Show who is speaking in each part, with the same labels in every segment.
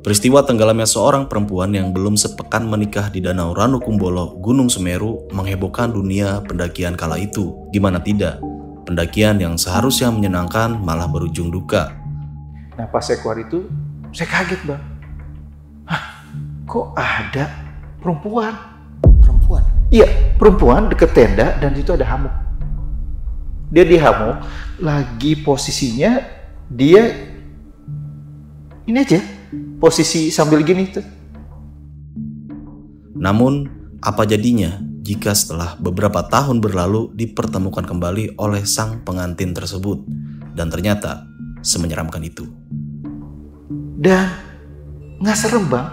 Speaker 1: Peristiwa tenggelamnya seorang perempuan yang belum sepekan menikah di Danau Ranukumbolo, Gunung Semeru, menghebohkan dunia pendakian kala itu. Gimana tidak, pendakian yang seharusnya menyenangkan malah berujung duka.
Speaker 2: Nah pas saya keluar itu, saya kaget bang. Hah, kok ada perempuan?
Speaker 3: Perempuan?
Speaker 2: Iya, perempuan deket tenda dan itu ada hamuk. Dia di hamuk, lagi posisinya dia ini aja, posisi sambil gini tuh.
Speaker 1: Namun, apa jadinya jika setelah beberapa tahun berlalu dipertemukan kembali oleh sang pengantin tersebut? Dan ternyata semenyeramkan itu.
Speaker 2: Dan nggak serem bang,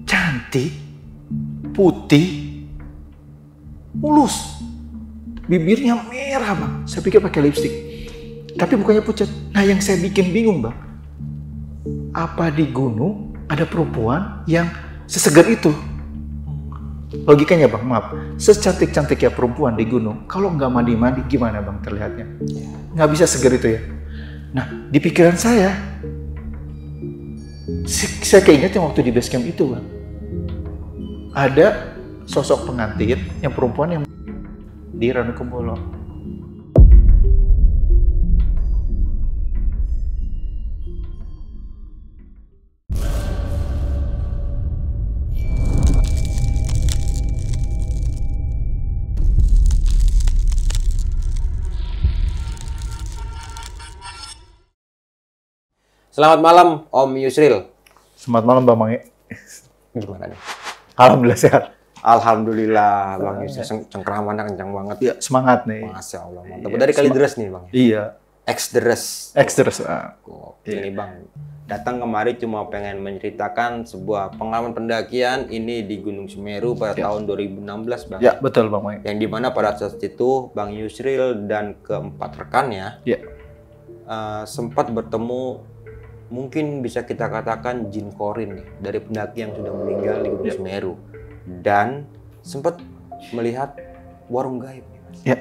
Speaker 2: cantik, putih, mulus, bibirnya merah bang. Saya pikir pakai lipstik, tapi bukannya pucat. Nah yang saya bikin bingung bang, apa di gunung ada perempuan yang sesegar itu? Logikanya bang, maaf, secantik-cantiknya perempuan di gunung, kalau nggak mandi-mandi gimana bang terlihatnya? Nggak bisa segar itu ya. Nah di pikiran saya keinget yang waktu di base camp itu bang, ada sosok pengantin yang perempuan yang di Ranukumbolo.
Speaker 3: Selamat malam Om Yusril.
Speaker 2: Selamat malam Bang Mange.
Speaker 3: Gimana nih?
Speaker 2: Alhamdulillah sehat.
Speaker 3: Alhamdulillah Bang Yusril, cengkeramannya kencang banget.
Speaker 2: Ya semangat nih.
Speaker 3: Masya Allah, mantap. Dari Kalideres nih Bang.
Speaker 2: Iya.
Speaker 3: Ex-deres.
Speaker 2: Iya.
Speaker 3: Ini Bang, datang kemari cuma pengen menceritakan sebuah pengalaman pendakian ini di Gunung Semeru pada tahun 2016 Bang.
Speaker 2: Ya betul Bang Mange.
Speaker 3: Yang dimana pada saat itu Bang Yusril dan keempat rekannya sempat bertemu, mungkin bisa kita katakan jin korin nih, dari pendaki yang sudah meninggal di Gunung Semeru, dan sempat melihat warung gaib nih, Mas.
Speaker 2: Ya.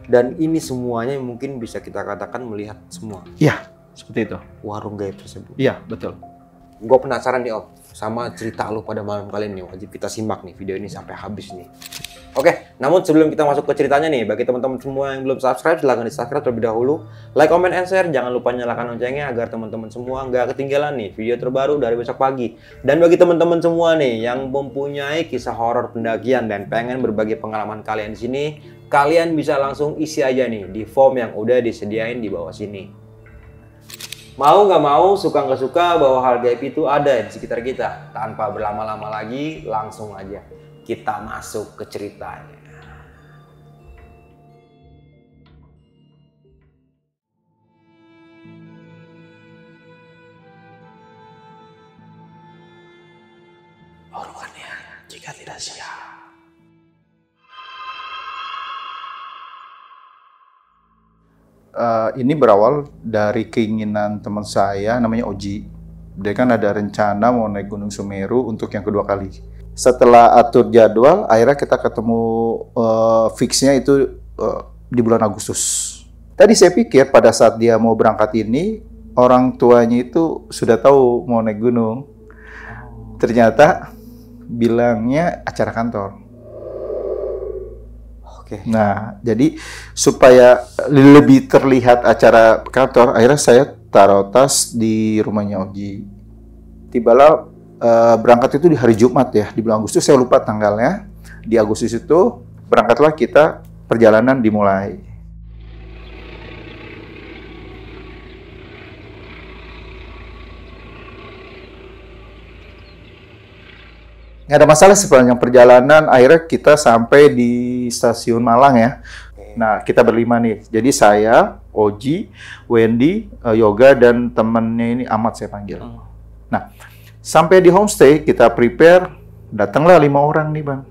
Speaker 3: Dan ini semuanya mungkin bisa kita katakan melihat semua.
Speaker 2: Iya, seperti itu.
Speaker 3: Warung gaib tersebut.
Speaker 2: Iya, betul.
Speaker 3: Gue penasaran nih Om, sama cerita lu pada malam kali ini. Wajib kita simak nih video ini sampai habis nih. Oke, namun sebelum kita masuk ke ceritanya nih, bagi teman-teman semua yang belum subscribe, silahkan di-subscribe terlebih dahulu. Like, comment, and share. Jangan lupa nyalakan loncengnya agar teman-teman semua nggak ketinggalan nih video terbaru dari besok pagi. Dan bagi teman-teman semua nih yang mempunyai kisah horor pendakian dan pengen berbagi pengalaman kalian di sini, kalian bisa langsung isi aja nih di form yang udah disediain di bawah sini. Mau nggak mau, suka nggak suka, bahwa hal gaib itu ada di sekitar kita. Tanpa berlama-lama lagi, langsung aja kita masuk ke ceritanya.
Speaker 1: Orangnya jika tidak siap.
Speaker 2: Ini berawal dari keinginan teman saya namanya Oji. Dia kan ada rencana mau naik Gunung Semeru untuk yang kedua kali. Setelah atur jadwal, akhirnya kita ketemu fixnya itu di bulan Agustus. Tadi saya pikir pada saat dia mau berangkat ini, orang tuanya itu sudah tahu mau naik gunung. Ternyata bilangnya acara kantor.
Speaker 3: Oke.
Speaker 2: Nah, jadi supaya lebih terlihat acara kantor, akhirnya saya taruh tas di rumahnya Oji. Tibalah berangkat itu di hari Jumat ya, di bulan Agustus, saya lupa tanggalnya. Di Agustus itu berangkatlah kita, perjalanan dimulai. Nggak ada masalah sepanjang perjalanan, akhirnya kita sampai di stasiun Malang ya. Nah, kita berlima nih. Jadi saya, Oji, Wendy, Yoga, dan temennya ini Ahmad saya panggil. Nah, sampai di homestay, kita prepare, datanglah 5 orang nih Bang.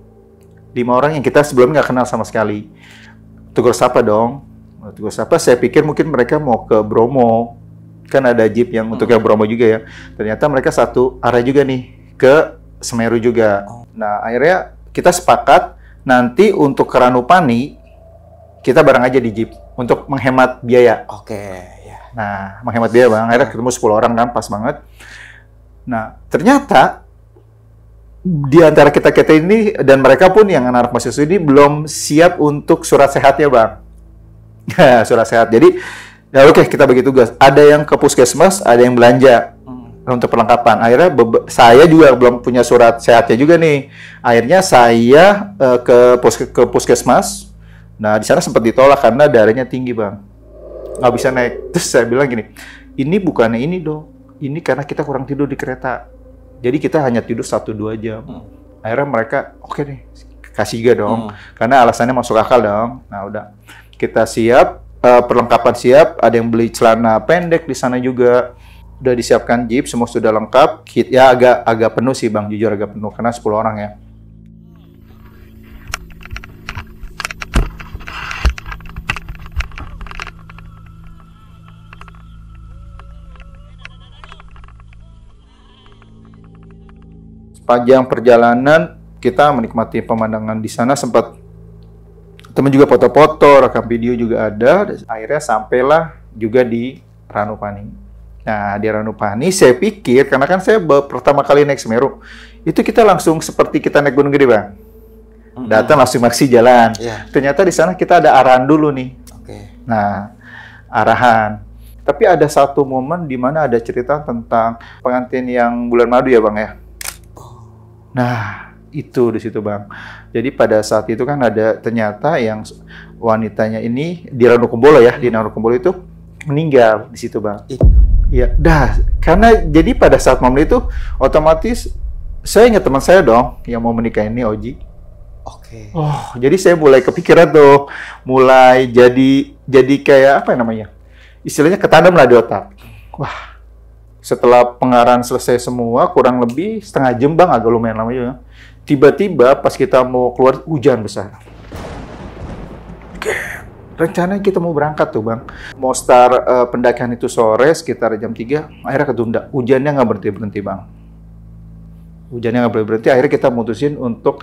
Speaker 2: 5 orang yang kita sebelumnya nggak kenal sama sekali. Tegur sapa dong. Tegur sapa, saya pikir mungkin mereka mau ke Bromo. Kan ada jeep yang untuk yang Bromo juga ya. Ternyata mereka satu arah juga nih, ke Semeru juga. Nah, akhirnya kita sepakat nanti untuk ke Ranupani kita bareng aja di jeep untuk menghemat biaya.
Speaker 3: Oke, ya.
Speaker 2: Nah, menghemat biaya bang. Akhirnya ketemu 10 orang kan, pas banget. Nah, ternyata di antara kita ini dan mereka pun yang anak mahasiswa ini belum siap untuk surat sehatnya bang. Surat sehat. Jadi, ya oke, kita bagi tugas. Ada yang ke puskesmas, ada yang belanja untuk perlengkapan. Akhirnya saya juga belum punya surat sehatnya juga nih. Akhirnya saya ke puskesmas. Nah, di sana sempat ditolak karena darahnya tinggi, Bang. Nggak bisa naik. Terus saya bilang gini, ini bukannya ini dong. Ini karena kita kurang tidur di kereta. Jadi kita hanya tidur 1-2 jam. Akhirnya mereka, oke nih, kasih juga dong. Karena alasannya masuk akal dong. Nah, udah. Kita siap, perlengkapan siap. Ada yang beli celana pendek di sana juga. Udah disiapkan jeep, semua sudah lengkap. Ya agak penuh sih, Bang. Jujur agak penuh, karena 10 orang ya. Sepanjang perjalanan kita menikmati pemandangan di sana, sempat teman juga foto-foto, rekam video juga ada. Akhirnya sampailah juga di Ranupani. Nah, di Ranupani saya pikir, karena kan saya pertama kali naik Semeru, itu kita langsung seperti kita naik Gunung Gede, Bang. Datang langsung maksi jalan. Ternyata di sana kita ada arahan dulu nih. Nah, arahan. Tapi ada satu momen di mana ada cerita tentang pengantin yang bulan madu ya, Bang ya. Nah, itu di situ, Bang. Jadi pada saat itu kan ada ternyata yang wanitanya ini di Ranukumbolo ya, di Ranukumbolo itu meninggal di situ, Bang. Iya, karena jadi pada saat momen itu otomatis saya ingat teman saya dong yang mau menikah ini, Oji. Oh, jadi saya mulai kepikiran tuh, mulai jadi kayak apa namanya? Istilahnya ketanam lah di otak. Wah. Setelah pengarahan selesai semua, kurang lebih setengah jam, Bang, agak lumayan lama juga. Tiba-tiba pas kita mau keluar, hujan besar. Rencananya kita mau berangkat tuh, Bang. Mau start pendakian itu sore, sekitar jam 3, akhirnya ketunda. Hujannya nggak berhenti-berhenti, Bang. Hujannya nggak berhenti-berhenti, akhirnya kita mutusin untuk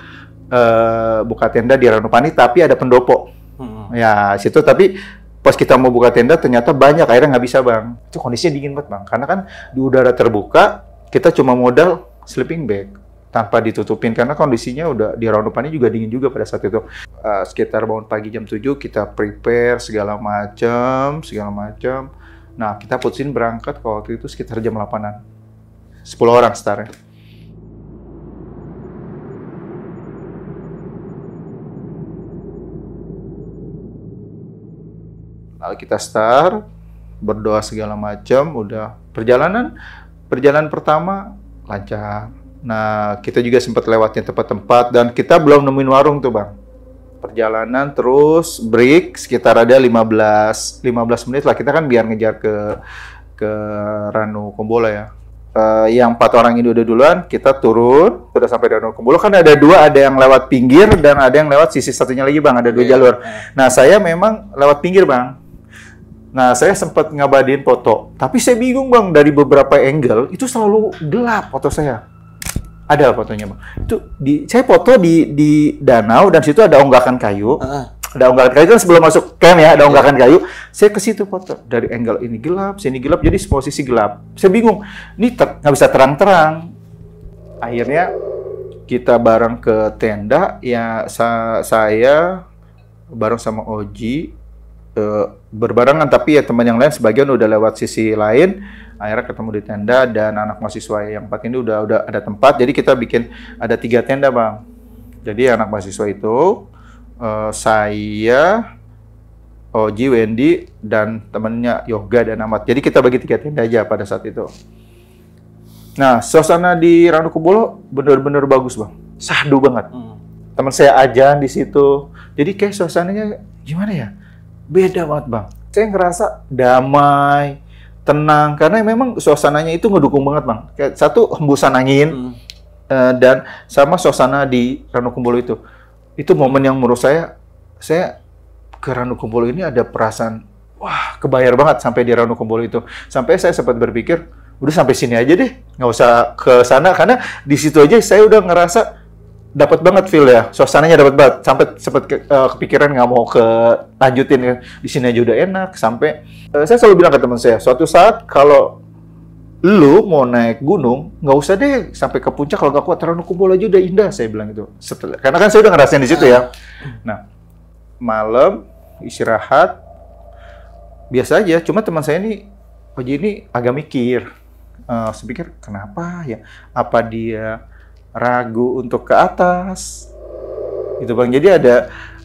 Speaker 2: buka tenda di Ranupani, tapi ada pendopo. Ya, situ tapi pas kita mau buka tenda, ternyata banyak, akhirnya nggak bisa, Bang. Itu kondisinya dingin banget, Bang. Karena kan di udara terbuka, kita cuma modal sleeping bag. Tanpa ditutupin, karena kondisinya udah di Ranupani juga dingin juga pada saat itu. Sekitar bangun pagi jam 7, kita prepare segala macam. Nah, kita putusin berangkat kalau waktu itu sekitar jam 8-an. 10 orang startnya. Lalu kita start, berdoa segala macam, udah perjalanan pertama lancar. Nah, kita juga sempat lewatin tempat-tempat dan kita belum nemuin warung tuh, Bang. Perjalanan terus break sekitar ada 15 menit lah, kita kan biar ngejar ke Ranukumbolo ya. Yang 4 orang ini udah duluan, kita turun, udah sampai di Ranukumbolo. Kan ada 2, ada yang lewat pinggir dan ada yang lewat sisi satunya lagi, Bang, ada 2 jalur. Nah, saya memang lewat pinggir, Bang. Nah, saya sempat ngabadiin foto, tapi saya bingung, Bang, dari beberapa angle itu selalu gelap foto saya. Ada fotonya, Bang. Itu saya foto di danau dan situ ada onggakan kayu. Ada onggakan kayu kan sebelum masuk camp ya, ada onggakan kayu. Saya ke situ foto. Dari angle ini gelap, sini gelap, jadi posisi gelap. Saya bingung. Ini nggak bisa terang-terang. Akhirnya kita bareng ke tenda ya, saya bareng sama Oji. Berbarengan, tapi ya teman yang lain sebagian udah lewat sisi lain. Akhirnya ketemu di tenda dan anak mahasiswa yang 4 ini udah ada tempat. Jadi kita bikin ada 3 tenda, Bang. Jadi anak mahasiswa itu saya, Oji, Wendy, dan temennya Yoga dan Ahmad. Jadi kita bagi 3 tenda aja pada saat itu. Nah, suasana di Ranukumbolo bener-bener bagus, Bang. Sahdu banget. Teman saya ajan di situ. Jadi kayak suasananya gimana ya? Beda banget, Bang. Saya ngerasa damai, tenang, karena memang suasananya itu ngedukung banget, Bang. Kayak satu hembusan angin, dan sama suasana di Ranukumbolo itu. Itu momen yang menurut saya ke Ranukumbolo ini ada perasaan, wah, kebayar banget sampai di Ranukumbolo itu. Sampai saya sempat berpikir, udah sampai sini aja deh, nggak usah ke sana, karena di situ aja saya udah ngerasa dapat banget feel ya, suasananya dapat banget. Sampai sempat kepikiran nggak mau lanjutin kan. Di sini aja udah enak. Sampai saya selalu bilang ke teman saya, suatu saat kalau lu mau naik gunung, nggak usah deh sampai ke puncak kalau nggak kuat. Ranukumbolo aja udah indah, saya bilang gitu. Karena kan saya udah ngerasain di situ ya. Nah, malam istirahat biasa aja. Cuma teman saya ini, Oji ini agak mikir. Saya pikir kenapa ya? Apa dia ragu untuk ke atas, gitu Bang. Jadi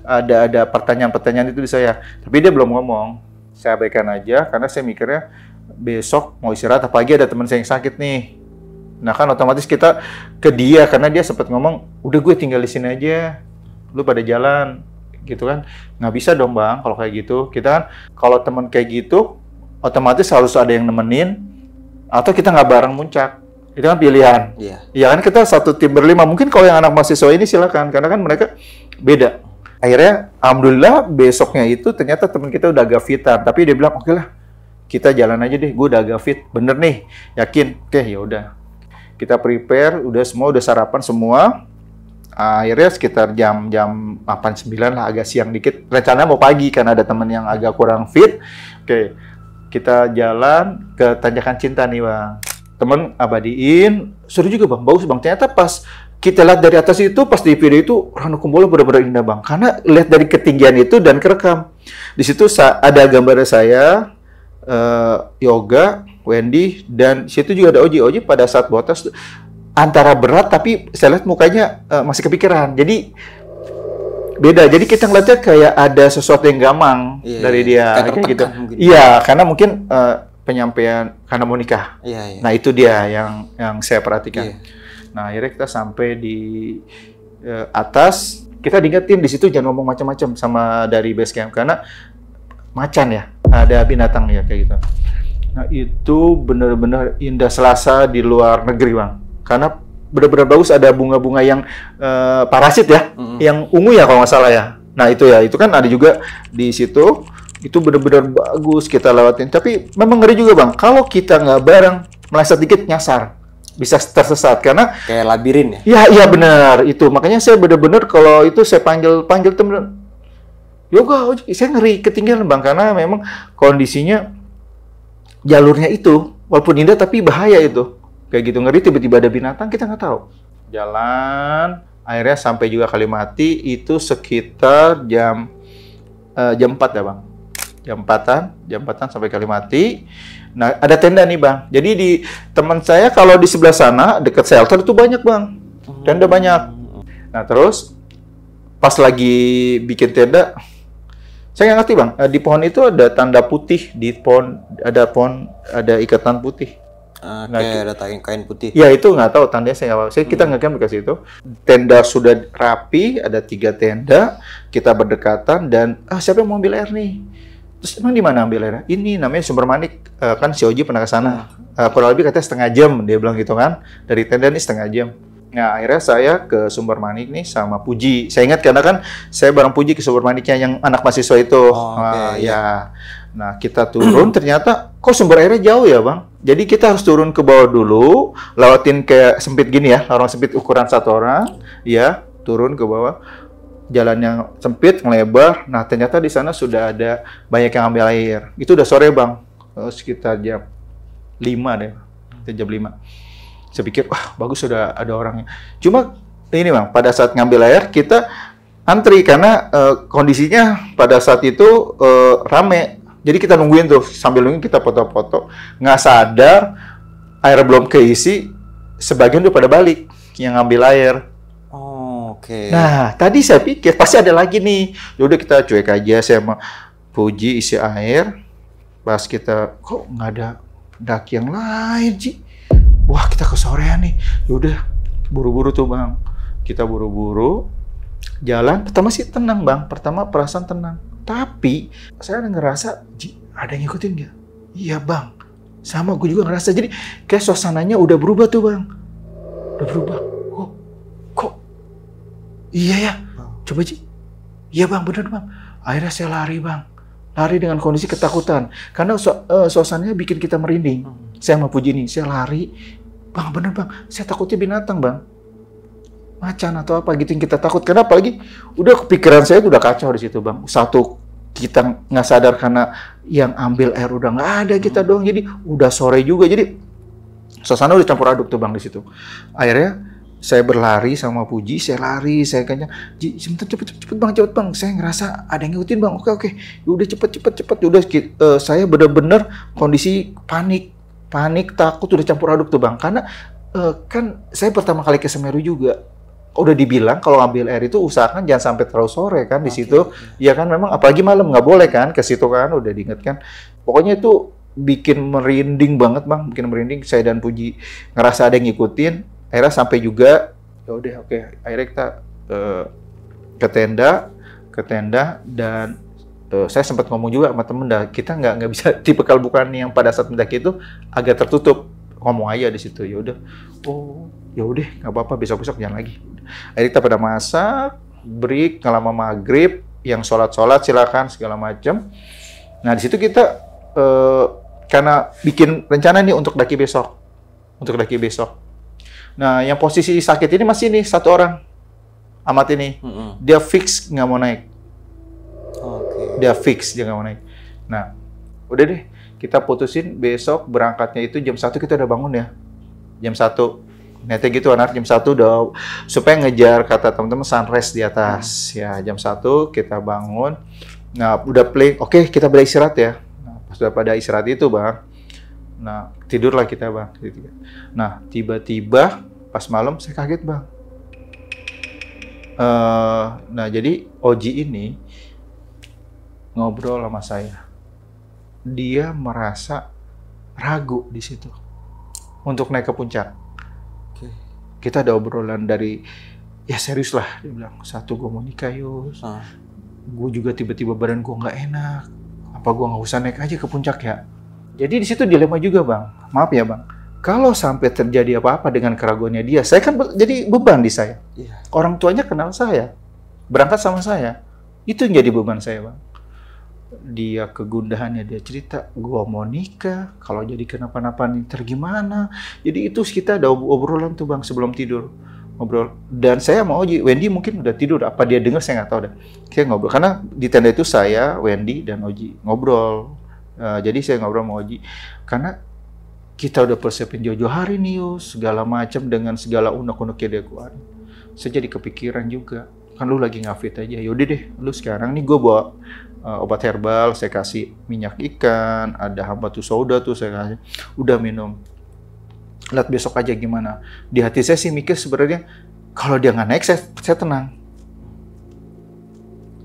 Speaker 2: ada pertanyaan-pertanyaan itu di saya. Tapi dia belum ngomong. Saya abaikan aja karena saya mikirnya besok mau istirahat. Apalagi ada teman saya yang sakit nih. Nah kan otomatis kita ke dia karena dia sempat ngomong, udah gue tinggal di sini aja, lu pada jalan, gitu kan. Nggak bisa dong Bang kalau kayak gitu. Kita kan kalau teman kayak gitu, otomatis harus ada yang nemenin atau kita nggak bareng muncak. Itu kan pilihan. Iya. Ya kan kita satu tim berlima. Mungkin kalau yang anak mahasiswa ini silakan karena kan mereka beda. Akhirnya alhamdulillah besoknya itu ternyata teman kita udah agak fitan. Tapi dia bilang, "Oke lah. Kita jalan aja deh. Gue udah agak fit. Bener nih. Yakin?" Oke, ya udah. Kita prepare, udah sarapan semua. Akhirnya sekitar jam 8-9 lah, agak siang dikit. Rencananya mau pagi karena ada teman yang agak kurang fit. Oke. Kita jalan ke Tanjakan Cinta nih, Bang. Temen abadiin, seru juga Bang, bagus Bang. Ternyata pas kita lihat dari atas itu, pas di video itu, Ranukumbolo benar-benar indah Bang. Karena lihat dari ketinggian itu dan kerekam. Di situ ada gambar saya, Yoga, Wendy, dan situ juga ada Oji. Oji pada saat botas antara berat, tapi saya lihat mukanya masih kepikiran. Jadi beda. Jadi kita ngeliatnya kayak ada sesuatu yang gamang dari dia, kayak gitu. Iya, karena mungkin penyampaian karena mau nikah. Nah itu dia yang saya perhatikan. Nah akhirnya kita sampai di atas, kita diingetin di situ jangan ngomong macam-macam sama dari base camp karena macan ya, ada binatang ya kayak gitu. Nah itu benar-benar indah, Selasa di luar negeri Bang, karena benar-benar bagus, ada bunga-bunga yang parasit ya, yang ungu ya kalau nggak salah ya. Nah itu ya, itu kan ada juga di situ. Itu benar-benar bagus kita lewatin. Tapi memang ngeri juga Bang, kalau kita nggak bareng, meleset dikit nyasar, bisa tersesat karena
Speaker 3: kayak labirin ya.
Speaker 2: Iya benar itu. Makanya saya benar-benar kalau itu saya panggil temen, Yoga, saya ngeri ketinggalan Bang karena memang kondisinya jalurnya itu walaupun indah tapi bahaya itu. Kayak gitu ngeri, tiba-tiba ada binatang kita nggak tahu. Jalan, akhirnya sampai juga Kalimati itu sekitar jam 4 ya Bang. Jam 4-an sampai Kalimati. Nah, ada tenda nih, Bang. Jadi di teman saya kalau di sebelah sana dekat shelter itu banyak, Bang. Tenda banyak. Nah, terus pas lagi bikin tenda, saya nggak ngerti, Bang. Di pohon itu ada tanda putih, di pohon ada ikatan putih.
Speaker 3: Kayak ada kain putih.
Speaker 2: Ya itu nggak tahu tandanya saya apa. Kita ngekam dikasih itu. Tenda sudah rapi, ada 3 tenda. Kita berdekatan dan siapa yang mau ambil air nih? Terus emang di mana ambil air? Ini namanya Sumber Manik. Kan si Oji pernah ke sana. Kurang lebih katanya setengah jam dia bilang gitu kan. Dari tenda ini setengah jam. Nah akhirnya saya ke Sumber Manik nih sama Puji. Saya ingat karena kan saya bareng Puji ke Sumber Maniknya yang anak mahasiswa itu. Ya. Nah kita turun ternyata kok sumber airnya jauh ya Bang. Jadi kita harus turun ke bawah dulu, lewatin kayak sempit gini ya, lorong sempit ukuran 1 orang, ya turun ke bawah. Jalan yang sempit, ngelebar. Nah ternyata di sana sudah ada banyak yang ambil air. Itu udah sore Bang, sekitar jam 5 deh, jam 5. Saya pikir wah bagus sudah ada orangnya. Cuma ini Bang, pada saat ngambil air kita antri karena kondisinya pada saat itu rame. Jadi kita nungguin tuh, sambil nungguin kita foto-foto. Nggak sadar, air belum keisi, sebagian udah pada balik yang ngambil air. Nah, tadi saya pikir pasti ada lagi nih. Yaudah kita cuek aja, saya sama Puji isi air. Pas kita, kok nggak ada daki yang lain, Ji? Wah, kita kesorean nih. Yaudah, buru-buru tuh Bang. Kita buru-buru, jalan. Pertama sih tenang Bang, pertama perasaan tenang. Tapi, saya ngerasa, Ji, ada yang ngikutin nggak? Iya Bang, sama gue juga ngerasa. Jadi, kayak suasananya udah berubah tuh Bang. Udah berubah. Kok? Iya ya, coba Ji. Iya Bang, bener Bang. Akhirnya saya lari Bang. Lari dengan kondisi ketakutan. Karena suasananya bikin kita merinding. Saya sama Puji nih, saya lari. Bang, bener Bang, saya takutnya binatang Bang. macan atau apa gitu yang kita takut. Karena apalagi udah pikiran saya udah kacau di situ Bang. Satu, kita nggak sadar karena yang ambil air udah nggak ada kita doang. Jadi udah sore juga. Jadi suasana udah campur aduk tuh Bang di situ. Akhirnya saya berlari sama Puji, saya lari, saya kayaknya, Ji, sebentar cepet bang, saya ngerasa ada yang ngikutin bang, oke, udah cepet, udah saya bener-bener kondisi panik, takut, udah campur aduk tuh bang, karena kan saya pertama kali ke Semeru juga, udah dibilang kalau ngambil air itu usahakan jangan sampai terlalu sore kan di situ, ya kan memang apalagi malam nggak boleh kan ke situ kan, udah diingatkan, pokoknya itu bikin merinding banget bang, saya dan Puji ngerasa ada yang ngikutin. Akhirnya sampai juga, ya udah oke. Akhirnya kita ke tenda dan saya sempat ngomong juga sama temen, kita nggak bisa tipe bukan yang pada saat mendaki itu agak tertutup, ngomong aja di situ. Ya udah, oh ya udah nggak apa-apa, besok jangan lagi. Akhirnya kita pada masak, break, nggak lama maghrib, yang sholat silakan segala macam. Nah di situ kita karena bikin rencana nih untuk daki besok. Nah, yang posisi sakit ini masih nih satu orang, Amat ini, dia fix nggak mau naik. Dia fix dia nggak mau naik. Nah, udah deh, kita putusin besok berangkatnya itu jam 1 kita udah bangun ya, jam 1. Niatnya gitu anak jam 1 udah supaya ngejar kata teman-teman sunrise di atas. Ya jam 1 kita bangun. Nah, udah play, oke kita boleh istirahat ya. Nah, pas udah pada istirahat itu bang. Nah, tidurlah kita bang. Nah, tiba-tiba pas malam saya kaget bang. Nah, jadi Oji ini ngobrol sama saya. Dia merasa ragu di situ untuk naik ke puncak. Kita ada obrolan dari, ya serius lah, dia bilang, satu gue mau nikah Yus. Gue juga tiba-tiba badan gue nggak enak. Apa gue nggak usah naik aja ke puncak ya? Jadi di situ dilema juga bang, maaf ya bang. Kalau sampai terjadi apa-apa dengan keraguannya dia, saya kan jadi beban di saya. Orang tuanya kenal saya, berangkat sama saya, itu yang jadi beban saya bang. Dia kegundahannya, dia cerita, gua mau nikah, kalau jadi kenapa-napa nih tergimana. Jadi itu kita ada obrolan tuh bang sebelum tidur. Ngobrol. Dan saya mau Oji, Wendy mungkin udah tidur, apa dia dengar saya nggak tahu deh. Saya ngobrol, karena di tenda itu saya, Wendy, dan Oji ngobrol. Jadi saya ngobrol sama Oji, karena kita udah persiapin jauh-jauh hari nih Yus, segala macam dengan segala unek-unek yang dia keluarin. Saya jadi kepikiran juga, kan lu lagi nggak fit aja, yaudah deh, lu sekarang nih gue bawa obat herbal, saya kasih minyak ikan, ada hambatu soda tuh saya kasih, udah minum. Lihat besok aja gimana. Di hati saya sih mikir sebenarnya, kalau dia nggak naik, saya tenang.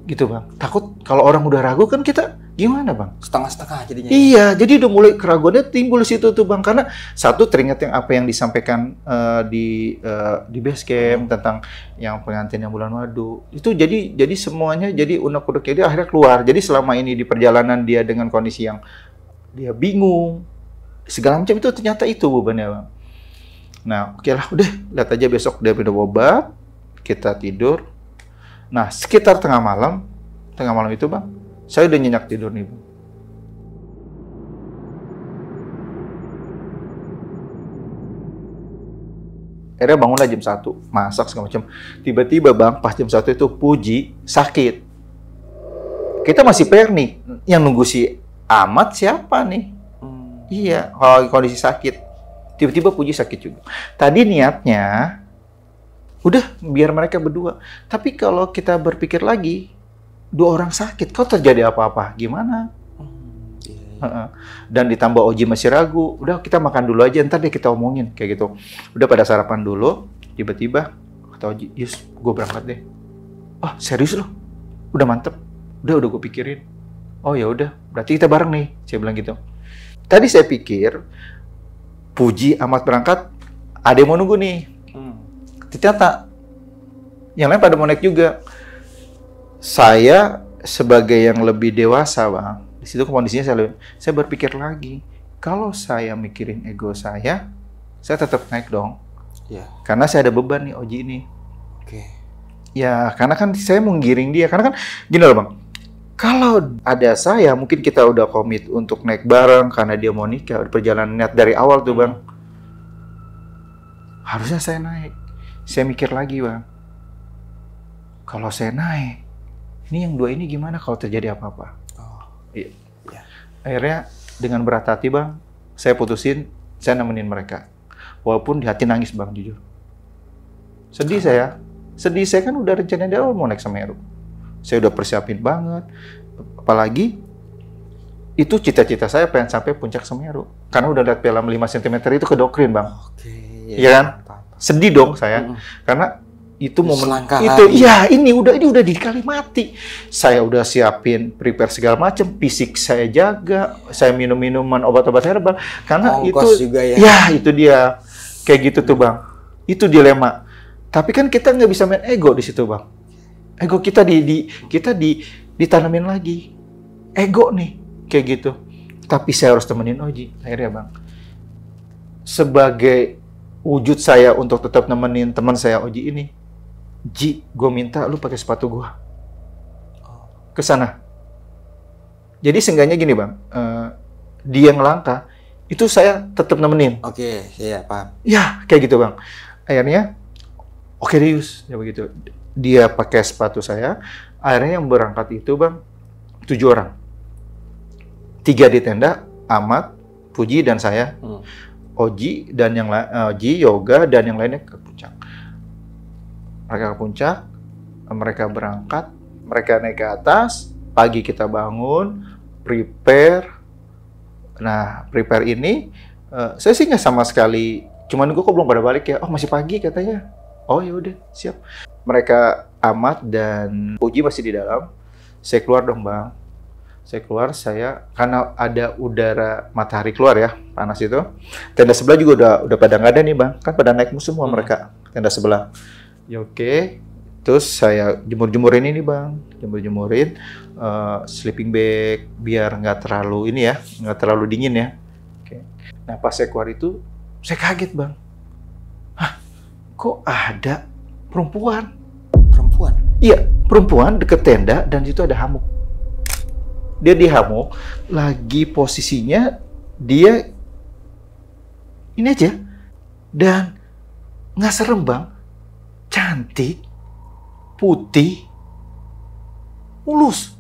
Speaker 2: Gitu bang, takut kalau orang udah ragu kan kita gimana bang?
Speaker 3: Setengah-setengah jadinya.
Speaker 2: Iya, jadi udah mulai keraguannya timbul di situ tuh bang, karena satu teringat yang apa yang disampaikan di base camp tentang yang pengantin yang bulan madu itu, jadi semuanya jadi unek-uneknya dia akhirnya keluar. Jadi selama ini di perjalanan dia dengan kondisi yang dia bingung segala macam, itu ternyata itu bebannya bang. Nah oke lah, udah lihat aja besok dia minum obat, kita tidur. Nah, sekitar tengah malam itu bang, saya udah nyenyak tidur nih bang. Akhirnya bangunlah jam 1, masak segala macam. Tiba-tiba bang, pas jam 1 itu Puji sakit. Kita masih PR nih, yang nunggu si Amat siapa nih? Iya, kalau kondisi sakit. Tiba-tiba Puji sakit juga. Tadi niatnya, udah biar mereka berdua. Tapi kalau kita berpikir lagi, 2 orang sakit, kalau terjadi apa-apa gimana? Dan ditambah Oji masih ragu, udah kita makan dulu aja, ntar deh kita omongin kayak gitu. Udah pada sarapan dulu, tiba-tiba kata Oji, Yus, gue berangkat deh. Oh serius loh? Udah mantep, udah gue pikirin. Oh ya udah, berarti kita bareng nih, saya bilang gitu. Tadi saya pikir Puji Amat berangkat, ada yang mau nunggu nih. Ternyata yang lain pada mau naik juga. Saya sebagai yang lebih dewasa bang, di situ kondisinya saya berpikir lagi, kalau saya mikirin ego saya tetap naik dong. Karena saya ada beban nih Oji ini. Ya karena kan saya mau ngiring dia, karena kan gini loh bang, kalau ada saya mungkin kita udah komit untuk naik bareng karena dia mau nikah, perjalanan niat dari awal tuh bang. Harusnya saya naik. Saya mikir lagi bang, kalau saya naik, ini yang 2 ini gimana kalau terjadi apa-apa?
Speaker 3: Oh.
Speaker 2: Iya.
Speaker 3: Iya.
Speaker 2: Akhirnya dengan berat hati Bang, saya putusin, saya nemenin mereka. Walaupun di hati nangis Bang, jujur. Sedih saya kan udah rencana dari awal mau naik Semeru. Saya udah persiapin banget. Apalagi itu cita-cita saya pengen sampai puncak Semeru. Karena udah lihat film 5 cm itu kedokrin Bang.
Speaker 3: Oke.
Speaker 2: Iya kan? Sedih dong saya. Karena itu momen
Speaker 3: Selangkah
Speaker 2: itu
Speaker 3: lagi.
Speaker 2: ya ini udah di kali mati. Saya udah siapin prepare segala macam, fisik saya jaga, saya minum minuman obat-obat herbal karena
Speaker 3: Ongkos
Speaker 2: itu
Speaker 3: juga ya.
Speaker 2: ya itu dia kayak gitu tuh Bang. Itu dilema. Tapi kan kita nggak bisa main ego di situ Bang. Ego kita ditanamin lagi. Ego nih kayak gitu. Tapi saya harus temenin Oji akhirnya Bang. Sebagai wujud saya untuk tetap nemenin teman saya Oji ini. Ji, gue minta lu pakai sepatu gue ke sana. Jadi seenggaknya gini Bang, dia ngelangkah, itu saya tetap nemenin.
Speaker 3: Oke, iya paham.
Speaker 2: Ya, kayak gitu Bang. Akhirnya, oke Deus, ya begitu. Dia pakai sepatu saya, akhirnya yang berangkat itu Bang, 7 orang. 3 di tenda, Ahmad, Puji, dan saya. Oji, dan yang lain, Oji, Yoga, dan yang lainnya ke puncak. Mereka ke puncak, mereka berangkat, mereka naik ke atas, pagi kita bangun, prepare. Nah, prepare ini, saya sih nggak sama sekali, cuman gue kok belum pada balik ya, oh masih pagi katanya. Oh ya udah, siap. Mereka Ahmad dan Uji masih di dalam, saya keluar dong Bang. Saya keluar, karena ada udara matahari keluar ya, panas itu. Tenda sebelah juga udah pada nggak ada nih Bang, kan pada naik semua mereka, tenda sebelah. Ya oke, terus saya jemur-jemurin ini Bang, jemur-jemurin sleeping bag biar nggak terlalu ini ya, nggak terlalu dingin ya. Oke. Nah pas saya keluar itu, saya kaget Bang. Hah, kok ada perempuan?
Speaker 3: Perempuan?
Speaker 2: Iya, perempuan deket tenda dan situ ada hamuk. Dia di hamuk, lagi posisinya dia ini aja, dan nggak serem Bang. Cantik, putih, mulus,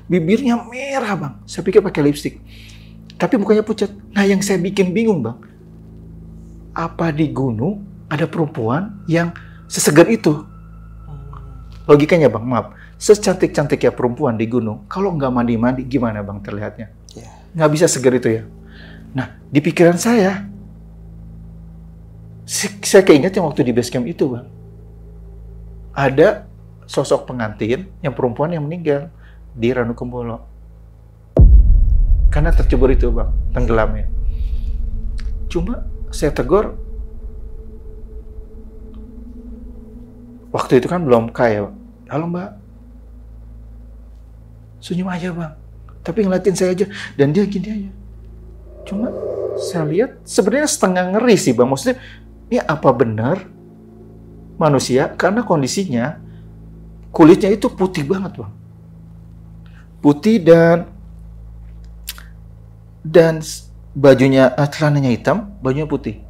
Speaker 2: bibirnya merah Bang. Saya pikir pakai lipstik, tapi mukanya pucat. Nah yang saya bikin bingung Bang, apa di gunung ada perempuan yang sesegar itu? Logikanya Bang, maaf, secantik-cantiknya perempuan di gunung, kalau nggak mandi-mandi gimana Bang terlihatnya? Nggak bisa segar itu ya. Nah di pikiran saya keinget yang waktu di base camp itu Bang. Ada sosok pengantin yang perempuan yang meninggal di Ranukumbolo. Karena tercebur itu Bang, tenggelamnya. Cuma saya tegur, waktu itu kan belum kaya Bang. Halo Mbak, senyum aja Bang. Tapi ngeliatin saya aja, dan dia gini aja. Cuma saya lihat sebenarnya setengah ngeri sih Bang. Maksudnya, ini apa benar manusia? Karena kondisinya kulitnya itu putih banget Bang. Putih dan bajunya, celananya hitam, bajunya putih.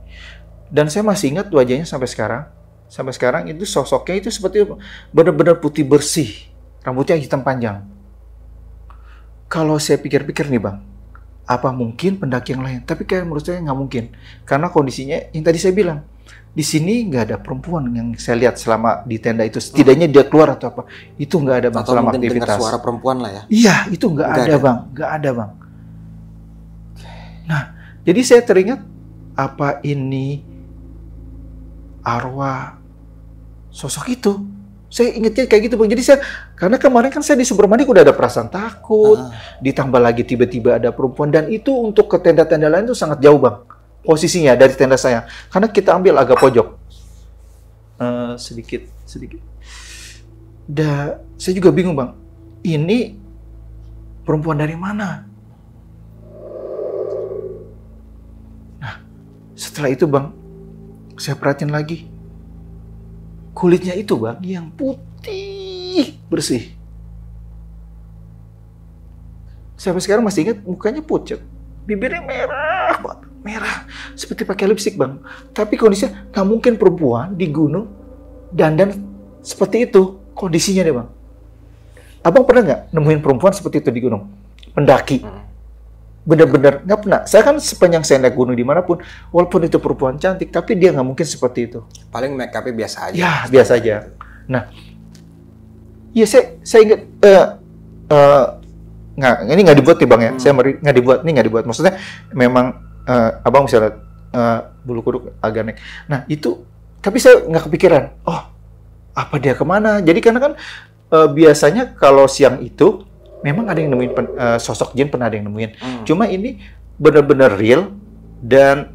Speaker 2: Dan saya masih ingat wajahnya sampai sekarang. Sampai sekarang itu sosoknya itu seperti benar-benar putih bersih. Rambutnya hitam panjang. Kalau saya pikir-pikir nih Bang, apa mungkin pendaki yang lain? Tapi kayak menurut saya nggak mungkin. Karena kondisinya yang tadi saya bilang, di sini nggak ada perempuan yang saya lihat selama di tenda itu. Setidaknya dia keluar atau apa. Itu nggak ada Bang
Speaker 3: atau
Speaker 2: selama
Speaker 3: mungkin
Speaker 2: aktivitas.
Speaker 3: dengar suara perempuan lah ya?
Speaker 2: Iya, itu nggak ada Bang. Nggak ada Bang. Nah, jadi saya teringat, apa ini arwah sosok itu? Saya ingetnya kayak gitu Bang. Jadi karena kemarin kan saya di Subrmadi udah ada perasaan takut, ditambah lagi tiba-tiba ada perempuan, dan itu untuk ke tenda-tenda lain itu sangat jauh Bang. Posisinya dari tenda saya, karena kita ambil agak pojok, sedikit. Saya juga bingung Bang, ini perempuan dari mana? Nah, setelah itu Bang, saya perhatiin lagi, kulitnya itu Bang yang putih bersih. Sampai sekarang masih ingat mukanya pucat, bibirnya merah banget. Merah, seperti pakai lipstik Bang. Tapi kondisinya nggak mungkin perempuan di gunung dandan seperti itu. kondisinya deh bang. Abang pernah nggak nemuin perempuan seperti itu di gunung? Pendaki. Bener-bener nggak pernah. Saya kan sepanjang saya naik gunung dimanapun, walaupun itu perempuan cantik, tapi dia nggak mungkin seperti itu.
Speaker 3: Paling make up-nya biasa aja.
Speaker 2: Ya, biasa aja. Nah, iya saya ingat, ini nggak dibuat nih bang ya. Saya nggak dibuat, ini nggak dibuat. Maksudnya memang abang misalnya bulu kuduk agak naik. Nah itu, tapi saya nggak kepikiran. Oh, apa dia kemana? Jadi karena kan biasanya kalau siang itu memang ada yang nemuin sosok jin, pernah ada yang nemuin. Cuma ini benar-benar real dan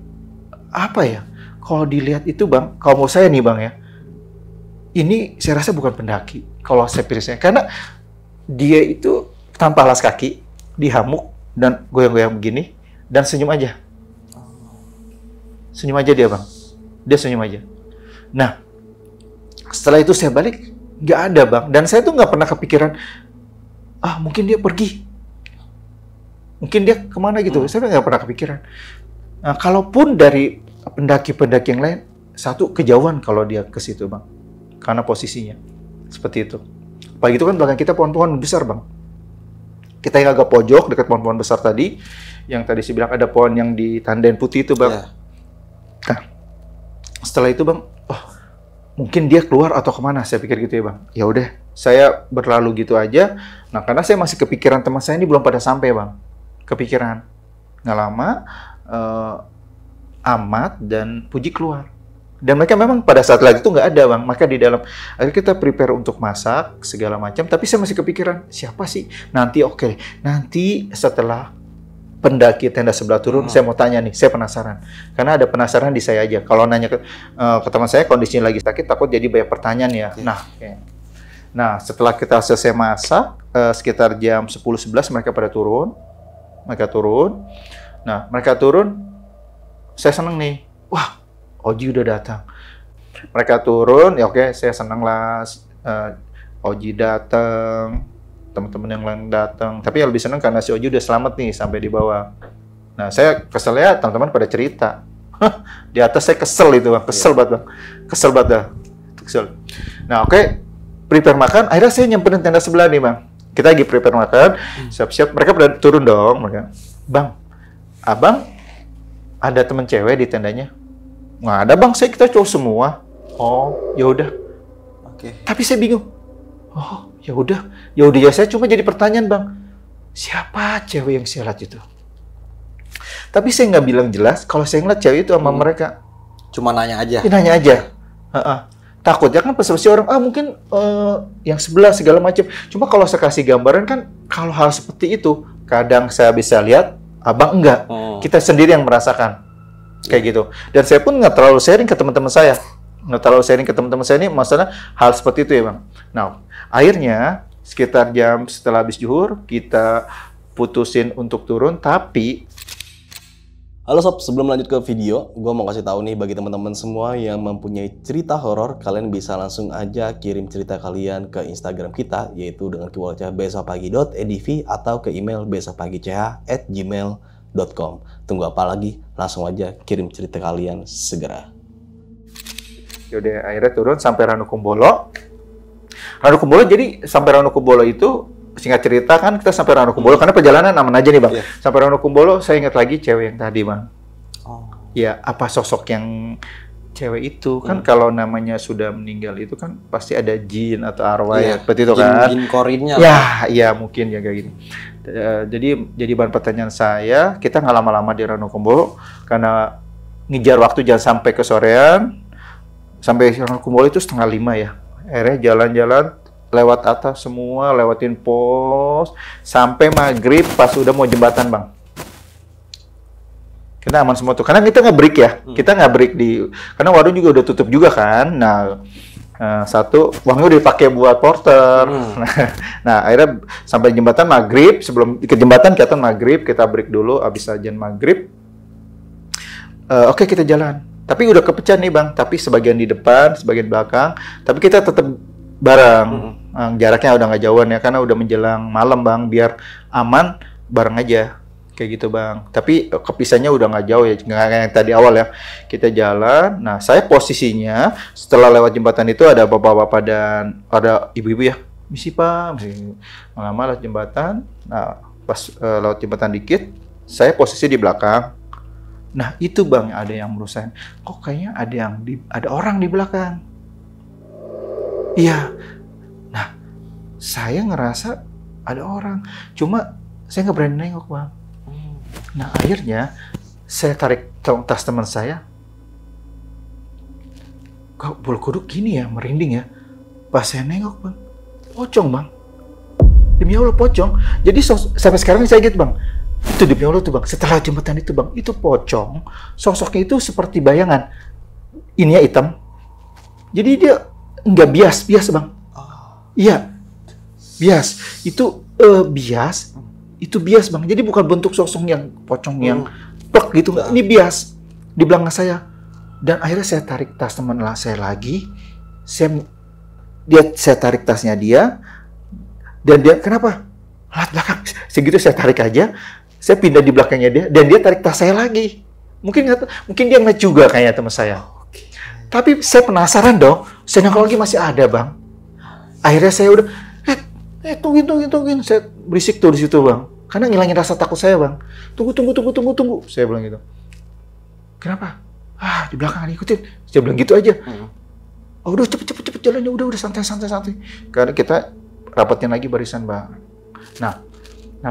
Speaker 2: apa ya? Kalau dilihat itu bang, kalau mau saya nih bang ya, ini saya rasa bukan pendaki. Kalau saya pilih karena dia itu tanpa alas kaki, dihamuk dan goyang-goyang begini dan senyum aja. Senyum aja dia bang, dia senyum aja. Nah, setelah itu saya balik, nggak ada bang. Dan saya tuh nggak pernah kepikiran, mungkin dia pergi, mungkin dia kemana gitu. Saya nggak pernah kepikiran. Nah, kalaupun dari pendaki-pendaki yang lain, satu kejauhan kalau dia ke situ bang, karena posisinya seperti itu. Apalagi itu kan belakang kita pohon-pohon besar bang. Kita yang agak pojok dekat pohon-pohon besar tadi, yang tadi saya bilang ada pohon yang ditandain putih itu bang. Yeah. Nah, setelah itu bang, mungkin dia keluar atau kemana? Saya pikir gitu ya bang. Ya udah, saya berlalu gitu aja. Nah, karena saya masih kepikiran teman saya ini belum pada sampai bang. Kepikiran. Nggak lama, Ahmad dan Puji keluar. Dan mereka memang pada saat lagi itu nggak ada bang. Maka di dalam, akhirnya kita prepare untuk masak, segala macam. Tapi saya masih kepikiran, siapa sih? Nanti nanti setelah pendaki tenda sebelah turun, saya mau tanya nih, saya penasaran. Karena ada penasaran di saya aja. Kalau nanya ke teman saya, kondisinya lagi sakit, takut jadi banyak pertanyaan ya. Nah, setelah kita selesai masak, sekitar jam 10-11 mereka pada turun. Nah, mereka turun, saya seneng nih. Wah, Oji udah datang. Mereka turun, ya oke, saya seneng lah. Oji datang, teman-teman yang lain datang. Tapi yang lebih seneng karena si Oji udah selamat nih sampai di bawah. Nah, saya kesel ya, teman-teman pada cerita. Di atas saya kesel itu bang, kesel banget bang. Kesel. Nah, oke. Prepare makan, akhirnya saya nyamperin tenda sebelah nih bang. Kita lagi prepare makan, siap-siap. Mereka pada turun dong, mereka. Bang, abang ada temen cewek di tendanya? Nggak ada bang, kita cowok semua. Oh, ya udah. Oke. Tapi saya bingung. Oh, ya udah ya saya cuma jadi pertanyaan bang. Siapa cewek yang saya lihat itu? Tapi saya nggak bilang jelas kalau saya ngeliat cewek itu sama mereka.
Speaker 3: Cuma nanya aja.
Speaker 2: Nanya aja. Takutnya kan pasti orang, mungkin yang sebelah segala macam. Cuma kalau saya kasih gambaran kan, kalau hal seperti itu, kadang saya bisa lihat, abang enggak. Kita sendiri yang merasakan. Kayak gitu. Dan saya pun nggak terlalu sharing ke teman-teman saya. Ini masalah hal seperti itu ya bang. Nah, akhirnya sekitar jam setelah habis zuhur, kita putusin untuk turun, tapi...
Speaker 1: Halo sob, sebelum lanjut ke video, gue mau kasih tahu nih bagi teman-teman semua yang mempunyai cerita horor, kalian bisa langsung aja kirim cerita kalian ke Instagram kita, yaitu dengan keywordnya besokpagi.edv atau ke email besokpagi.ch@gmail.com. Tunggu apa lagi? Langsung aja kirim cerita kalian segera.
Speaker 2: Yaudah, akhirnya turun sampai Ranukumbolo. Jadi sampai Ranukumbolo itu, singkat cerita kan kita sampai Ranukumbolo karena perjalanan aman aja nih bang. Yeah. Sampai Ranukumbolo saya ingat lagi cewek yang tadi bang. Ya apa sosok yang cewek itu kan kalau namanya sudah meninggal itu kan pasti ada jin atau arwah ya seperti itu kan.
Speaker 3: Jin korinnya.
Speaker 2: Ya mungkin ya kayak gini. Jadi bahan pertanyaan saya, kita nggak lama-lama di Ranukumbolo karena ngejar waktu jangan sampai kesorean. Sampai Ranukumbolo itu 4:30 ya. Akhirnya jalan-jalan lewat atas semua, lewatin pos, sampai maghrib pas udah mau jembatan bang. Kita aman semua tuh, karena kita nggak break ya, kita nggak break karena warung juga udah tutup juga kan. Nah, satu uangnya udah dipakai buat porter. Nah, akhirnya sampai jembatan maghrib, sebelum ke jembatan kelihatan maghrib, kita break dulu, abis ajan maghrib. Oke, kita jalan. Tapi udah kepecah nih bang, tapi sebagian di depan, sebagian belakang, tapi kita tetap bareng. Jaraknya udah nggak jauhan ya, karena udah menjelang malam bang, biar aman bareng aja. Kayak gitu bang. Tapi kepisahnya udah nggak jauh ya, nggak kayak yang tadi awal ya. Kita jalan. Nah saya posisinya setelah lewat jembatan itu ada bapak-bapak dan ada ibu-ibu ya. Misi pak, malam-malam jembatan. Nah pas lewat jembatan dikit, saya posisi di belakang. Nah itu bang ada yang berusaha. Kok kayaknya ada orang di belakang. Iya. Nah saya ngerasa ada orang. Cuma saya nggak berani nengok bang. Nah akhirnya saya tarik tas teman saya. Kok bulu kuduk gini ya, merinding ya. Pas saya nengok bang, pocong bang. Demi Allah pocong. Jadi sampai sekarang saya gitu bang. Itu demi Allah tuh bang, setelah jembatan itu bang, itu pocong. Sosoknya itu seperti bayangan. Ini ya hitam. Jadi dia nggak bias bang. Iya, bias. Itu bias. Itu bias bang, jadi bukan bentuk sosok yang pocong yang plek gitu, ini bias di belakang saya. Dan akhirnya saya tarik tas teman saya lagi, saya tarik tasnya dia, dan dia kenapa? Lihat belakang, segitu saya tarik aja, saya pindah di belakangnya dia, dan dia tarik tas saya lagi. Mungkin dia ngeliat juga kayaknya teman saya. Tapi saya penasaran dong, saya nengok lagi masih ada bang. Akhirnya saya udah, tungguin, saya berisik tuh di situ bang. Karena ngilangin rasa takut saya bang. Tunggu. Saya bilang gitu. Kenapa? Di belakang ikutin. Saya bilang gitu aja. Oh udah cepet jalannya. Udah santai. Karena kita rapatin lagi barisan bang. Nah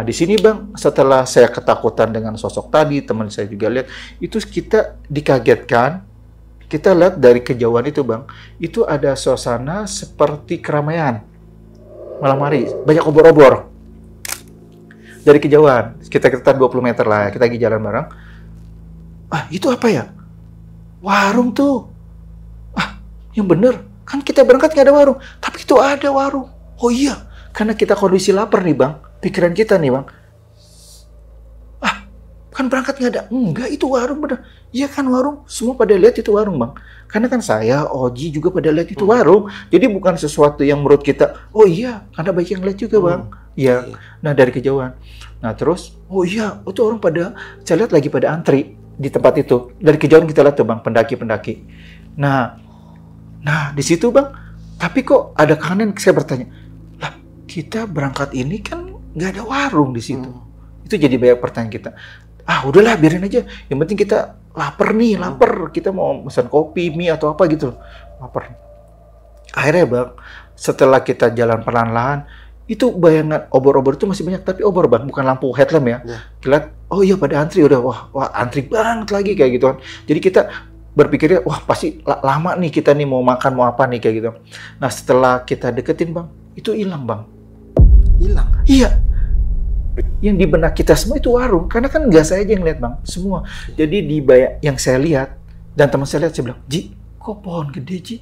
Speaker 2: di sini bang, setelah saya ketakutan dengan sosok tadi, teman saya juga lihat. Itu kita dikagetkan. Kita lihat dari kejauhan itu bang. Itu ada suasana seperti keramaian. Malam hari, banyak obor-obor. Dari kejauhan, sekitar 20 meter lah, kita lagi jalan bareng. Itu apa ya? Warung tuh. Yang bener, kan kita berangkat nggak ada warung. Tapi itu ada warung. Oh iya, karena kita kondisi lapar nih bang. Pikiran kita nih bang. Kan berangkat nggak ada. Enggak, itu warung bener. Iya kan warung, semua pada lihat itu warung bang. Karena kan saya, Oji juga pada lihat itu warung. Jadi bukan sesuatu yang menurut kita, oh iya, karena baik yang lihat juga bang. Iya. Nah dari kejauhan. Nah terus, oh iya, itu orang pada, saya lihat lagi pada antri di tempat itu. Dari kejauhan kita lihat tuh bang, pendaki-pendaki. Nah di situ bang, tapi kok ada kangen, saya bertanya, lah kita berangkat ini kan nggak ada warung di situ. Itu jadi banyak pertanyaan kita. Udahlah biarin aja. Yang penting kita lapar. Kita mau pesan kopi, mie atau apa gitu. Lapar. Akhirnya bang, setelah kita jalan perlahan-lahan, itu bayangan obor-obor itu masih banyak, tapi obor bang, bukan lampu headlamp ya. Lihat, oh iya pada antri udah, wah antri banget lagi kayak gitu kan. Jadi kita berpikirnya, wah pasti lama nih kita nih mau makan mau apa nih kayak gitu. Nah setelah kita deketin bang, itu hilang bang. Hilang? Iya. Yang di benak kita semua itu warung, karena kan nggak saya aja yang lihat bang, semua. Jadi yang saya lihat dan teman saya lihat, saya bilang, Ji, kok pohon gede Ji?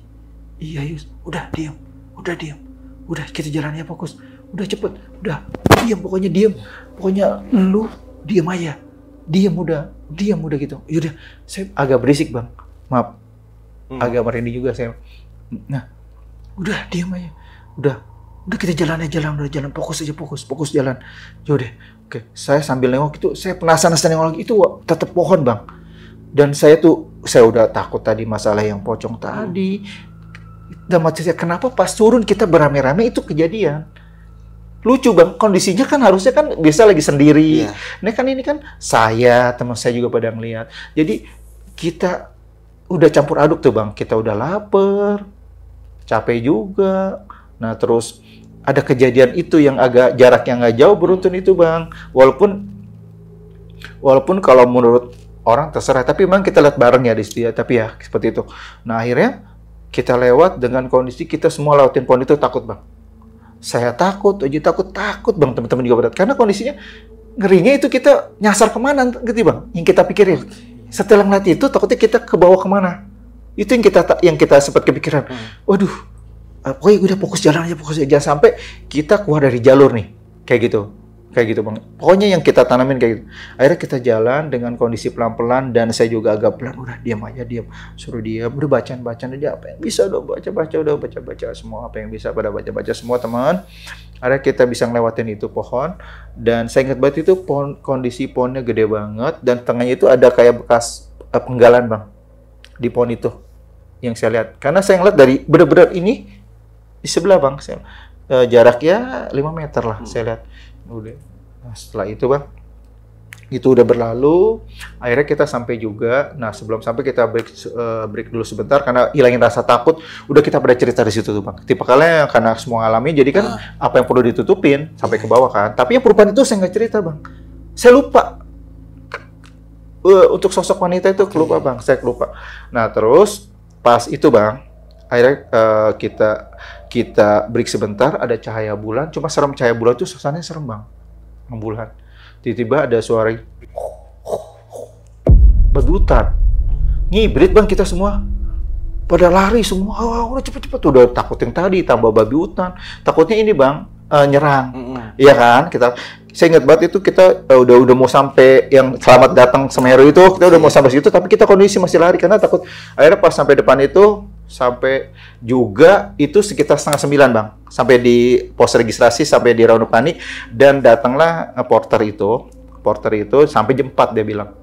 Speaker 2: Iya Yus, udah diam, udah kita jalannya fokus, udah cepet, udah diam, pokoknya lu diam aja, diam udah gitu. Yaudah, saya agak berisik bang, maaf, agak merinding juga saya. Nah, udah diam aja, udah kita jalan, fokus jalan. Yaudah, oke. Saya sambil nengok itu, saya penasaran nengok lagi, itu tetap pohon bang. Dan saya udah takut tadi masalah yang pocong tadi. Dan maksudnya kenapa pas turun kita beramai-ramai itu kejadian. Lucu bang, kondisinya kan harusnya kan biasa lagi sendiri. Nah kan ini kan saya, teman saya juga pada ngeliat. Jadi kita udah campur aduk tuh bang. Kita udah lapar, capek juga. Nah terus ada kejadian itu yang agak jarak yang nggak jauh beruntun itu bang. Walaupun kalau menurut orang terserah, tapi memang kita lihat bareng ya di situ ya. Tapi ya seperti itu. Nah akhirnya kita lewat dengan kondisi kita semua lewatin pohon itu takut bang. Saya takut, Oji takut bang, teman-teman juga berat. Karena kondisinya ngerinya itu kita nyasar kemana gitu bang, yang kita pikirin. Setelah ngeliat itu takutnya kita ke bawah kemana. Itu yang kita sempat kepikiran. Waduh, pokoknya udah fokus jalan aja, jangan sampai kita keluar dari jalur nih, kayak gitu. Kayak gitu bang. Pokoknya yang kita tanamin kayak gitu. Akhirnya kita jalan dengan kondisi pelan-pelan dan saya juga agak pelan. Udah diam aja, diam. Suruh diam. Udah bacaan aja apa yang bisa, udah baca semua apa yang bisa, pada baca semua teman. Akhirnya kita bisa ngelewatin itu pohon. Dan saya ingat banget itu kondisi pohonnya gede banget dan tengahnya itu ada kayak bekas penggalan bang di pohon itu yang saya lihat. Karena saya ngeliat dari bener-bener ini di sebelah bang. Jaraknya 5 meter lah saya lihat. Udah. Nah, setelah itu bang, itu udah berlalu. Akhirnya kita sampai juga. Nah sebelum sampai kita break dulu sebentar karena hilangin rasa takut. Udah kita pada cerita di situ tuh bang. Tipikalnya karena semua alami, jadi kan apa yang perlu ditutupin sampai ke bawah kan. Tapi yang perubahan itu saya nggak cerita bang. Saya lupa. Untuk sosok wanita itu kelupa bang. Saya lupa. Nah terus pas itu bang, akhirnya kita break sebentar, ada cahaya bulan, cuma serem cahaya bulan itu suasananya serem bang, bulan. Tiba-tiba ada suara babi hutan, ngibrit bang kita semua, pada lari semua, udah cepet-cepet, udah takut yang tadi, tambah babi hutan, takutnya ini bang, nyerang, iya kan, saya ingat banget itu kita udah mau sampai yang selamat datang Semeru itu, kita udah mau sampai situ, tapi kita kondisi masih lari karena takut. Akhirnya pas sampai depan itu, sampai juga itu sekitar 8:30 bang, sampai di pos registrasi, sampai di Ranupani, dan datanglah porter itu sampai jam 4 dia bilang,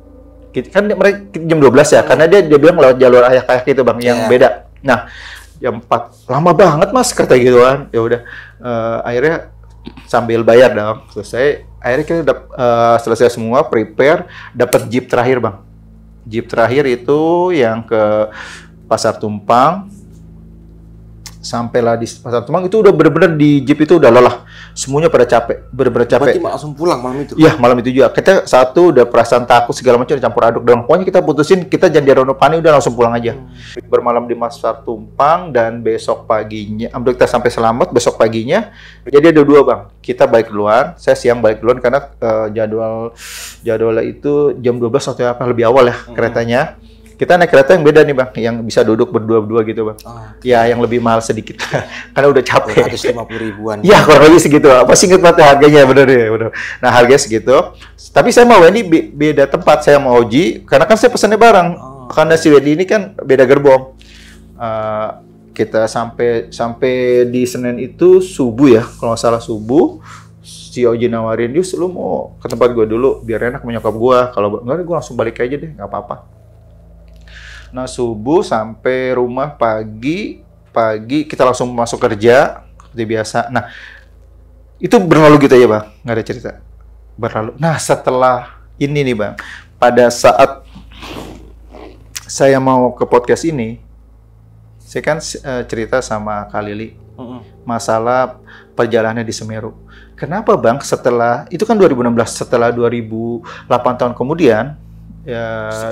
Speaker 2: kan mereka jam 12 ya, karena dia bilang lewat jalur ayak-ayak itu bang, yang beda. Nah jam 4 lama banget mas kata gitu kan, ya udah akhirnya sambil bayar dong, selesai. Akhirnya kita selesai semua, prepare, dapat jeep terakhir bang. Jeep terakhir itu yang ke Pasar Tumpang. Sampailah di Pasar Tumpang, itu udah bener-bener di jeep itu udah lelah. Semuanya pada capek, bener-bener capek.
Speaker 3: Berarti langsung pulang malam itu?
Speaker 2: Iya, malam itu juga. Kita satu udah perasaan takut segala macam, udah campur aduk. Dan pokoknya kita putusin, kita jangan di Ranupani, udah langsung pulang aja. Bermalam di Pasar Tumpang, dan besok paginya, kita sampai selamat, besok paginya. Jadi ada 2 bang. Kita balik duluan, saya siang balik duluan, karena jadwalnya itu jam 12 atau apa, lebih awal ya keretanya. Kita naik kereta yang beda nih bang, yang bisa duduk berdua-berdua gitu bang. Ya yang lebih mahal sedikit, karena udah capek.
Speaker 3: 150 ribuan.
Speaker 2: Ya kurang lebih segitu. Apa sih inget banget harganya, bener ya, bener. Nah harganya segitu. Tapi saya mau Wendy beda tempat, saya mau Oji, karena kan saya pesannya bareng. Karena si Wendy ini kan beda gerbong. Kita sampai di Senen itu subuh ya, kalau nggak salah subuh. Si Oji nawarin, Yus lu mau ke tempat gue dulu, biar enak menyokap gue. Kalau enggak, gue langsung balik aja deh, nggak apa-apa. Nah subuh sampai rumah pagi kita langsung masuk kerja seperti biasa. Nah itu berlalu gitu ya bang, nggak ada cerita berlalu. Nah setelah ini nih bang, pada saat saya mau ke podcast ini, saya kan cerita sama Kak Lili masalah perjalanannya di Semeru. Kenapa bang setelah itu kan 2016, setelah 2008 tahun kemudian ya,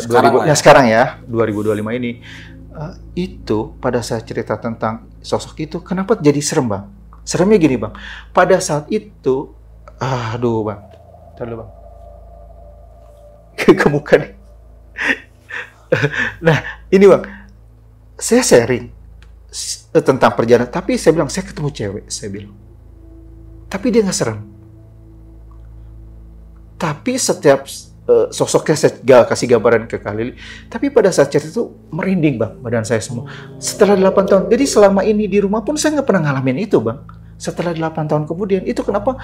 Speaker 2: sekarang ya 2025 ini itu pada saat cerita tentang sosok itu, kenapa jadi serem bang? Seremnya gini bang, pada saat itu aduh bang, ntar dulu bang ke muka nih. Nah ini bang, saya sharing tentang perjalanan, tapi saya bilang saya ketemu cewek, saya bilang, tapi dia nggak serem. Tapi setiap sosoknya saya kasih gambaran ke Kak Lili, tapi pada saat cerita itu merinding bang, badan saya semua. Setelah 8 tahun, jadi selama ini di rumah pun saya nggak pernah ngalamin itu bang. Setelah 8 tahun kemudian, itu kenapa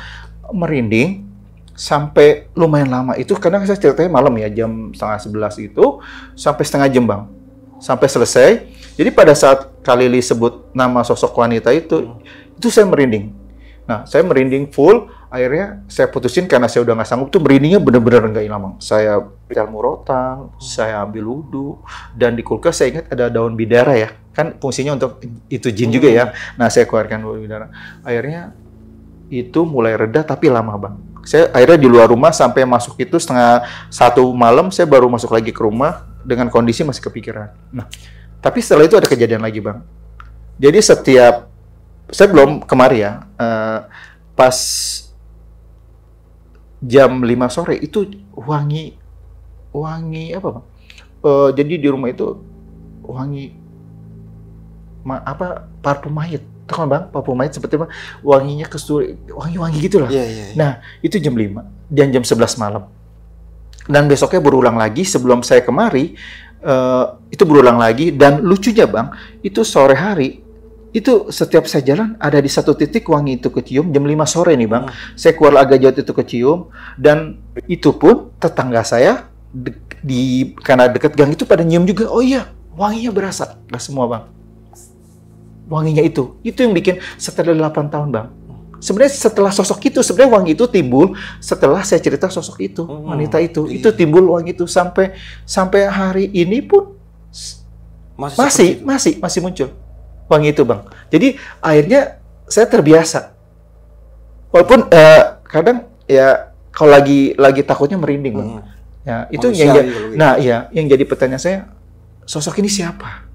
Speaker 2: merinding sampai lumayan lama itu, karena saya ceritanya malam ya, jam 10:30 itu, sampai setengah jam bang, sampai selesai. Jadi pada saat Kak Lili sebut nama sosok wanita itu saya merinding. Nah, saya merinding full. Akhirnya saya putusin karena saya udah nggak sanggup tuh, merindingnya bener-bener nggak hilang bang. Saya ilmu rotan, saya ambil wudhu, dan di kulkas saya ingat ada daun bidara ya, kan fungsinya untuk itu jin juga ya. Nah saya keluarkan daun bidara. Akhirnya itu mulai reda tapi lama bang. Saya akhirnya di luar rumah sampai masuk itu 1:30 malam, saya baru masuk lagi ke rumah dengan kondisi masih kepikiran. Nah tapi setelah itu ada kejadian lagi bang. Jadi setiap, saya belum kemari ya, pas jam 5 sore itu wangi apa bang? Jadi di rumah itu wangi parfum mayat, Tahu kan Bang, parfum mayat seperti apa? Wanginya kesturi, wangi-wangi gitu lah.
Speaker 3: Iya.
Speaker 2: Nah, itu jam 5 dan jam 11 malam. Dan besoknya berulang lagi sebelum saya kemari, itu berulang lagi. Dan lucunya Bang, itu sore hari, itu setiap saya jalan ada di satu titik wangi itu kecium. Jam 5 sore nih Bang, saya keluar agak jauh itu kecium. Dan itu pun tetangga saya, karena dekat gang itu pada nyium juga. Oh iya, wanginya berasa. Nggak semua Bang. Wanginya itu yang bikin setelah 8 tahun Bang. Sebenarnya setelah sosok itu, sebenarnya wangi itu timbul setelah saya cerita sosok itu, wanita itu timbul wangi itu sampai hari ini pun masih muncul wangi itu Bang. Jadi akhirnya saya terbiasa. Walaupun kadang ya kalau lagi takutnya merinding Bang. Ya, itu yang jadi pertanyaan saya, sosok ini siapa?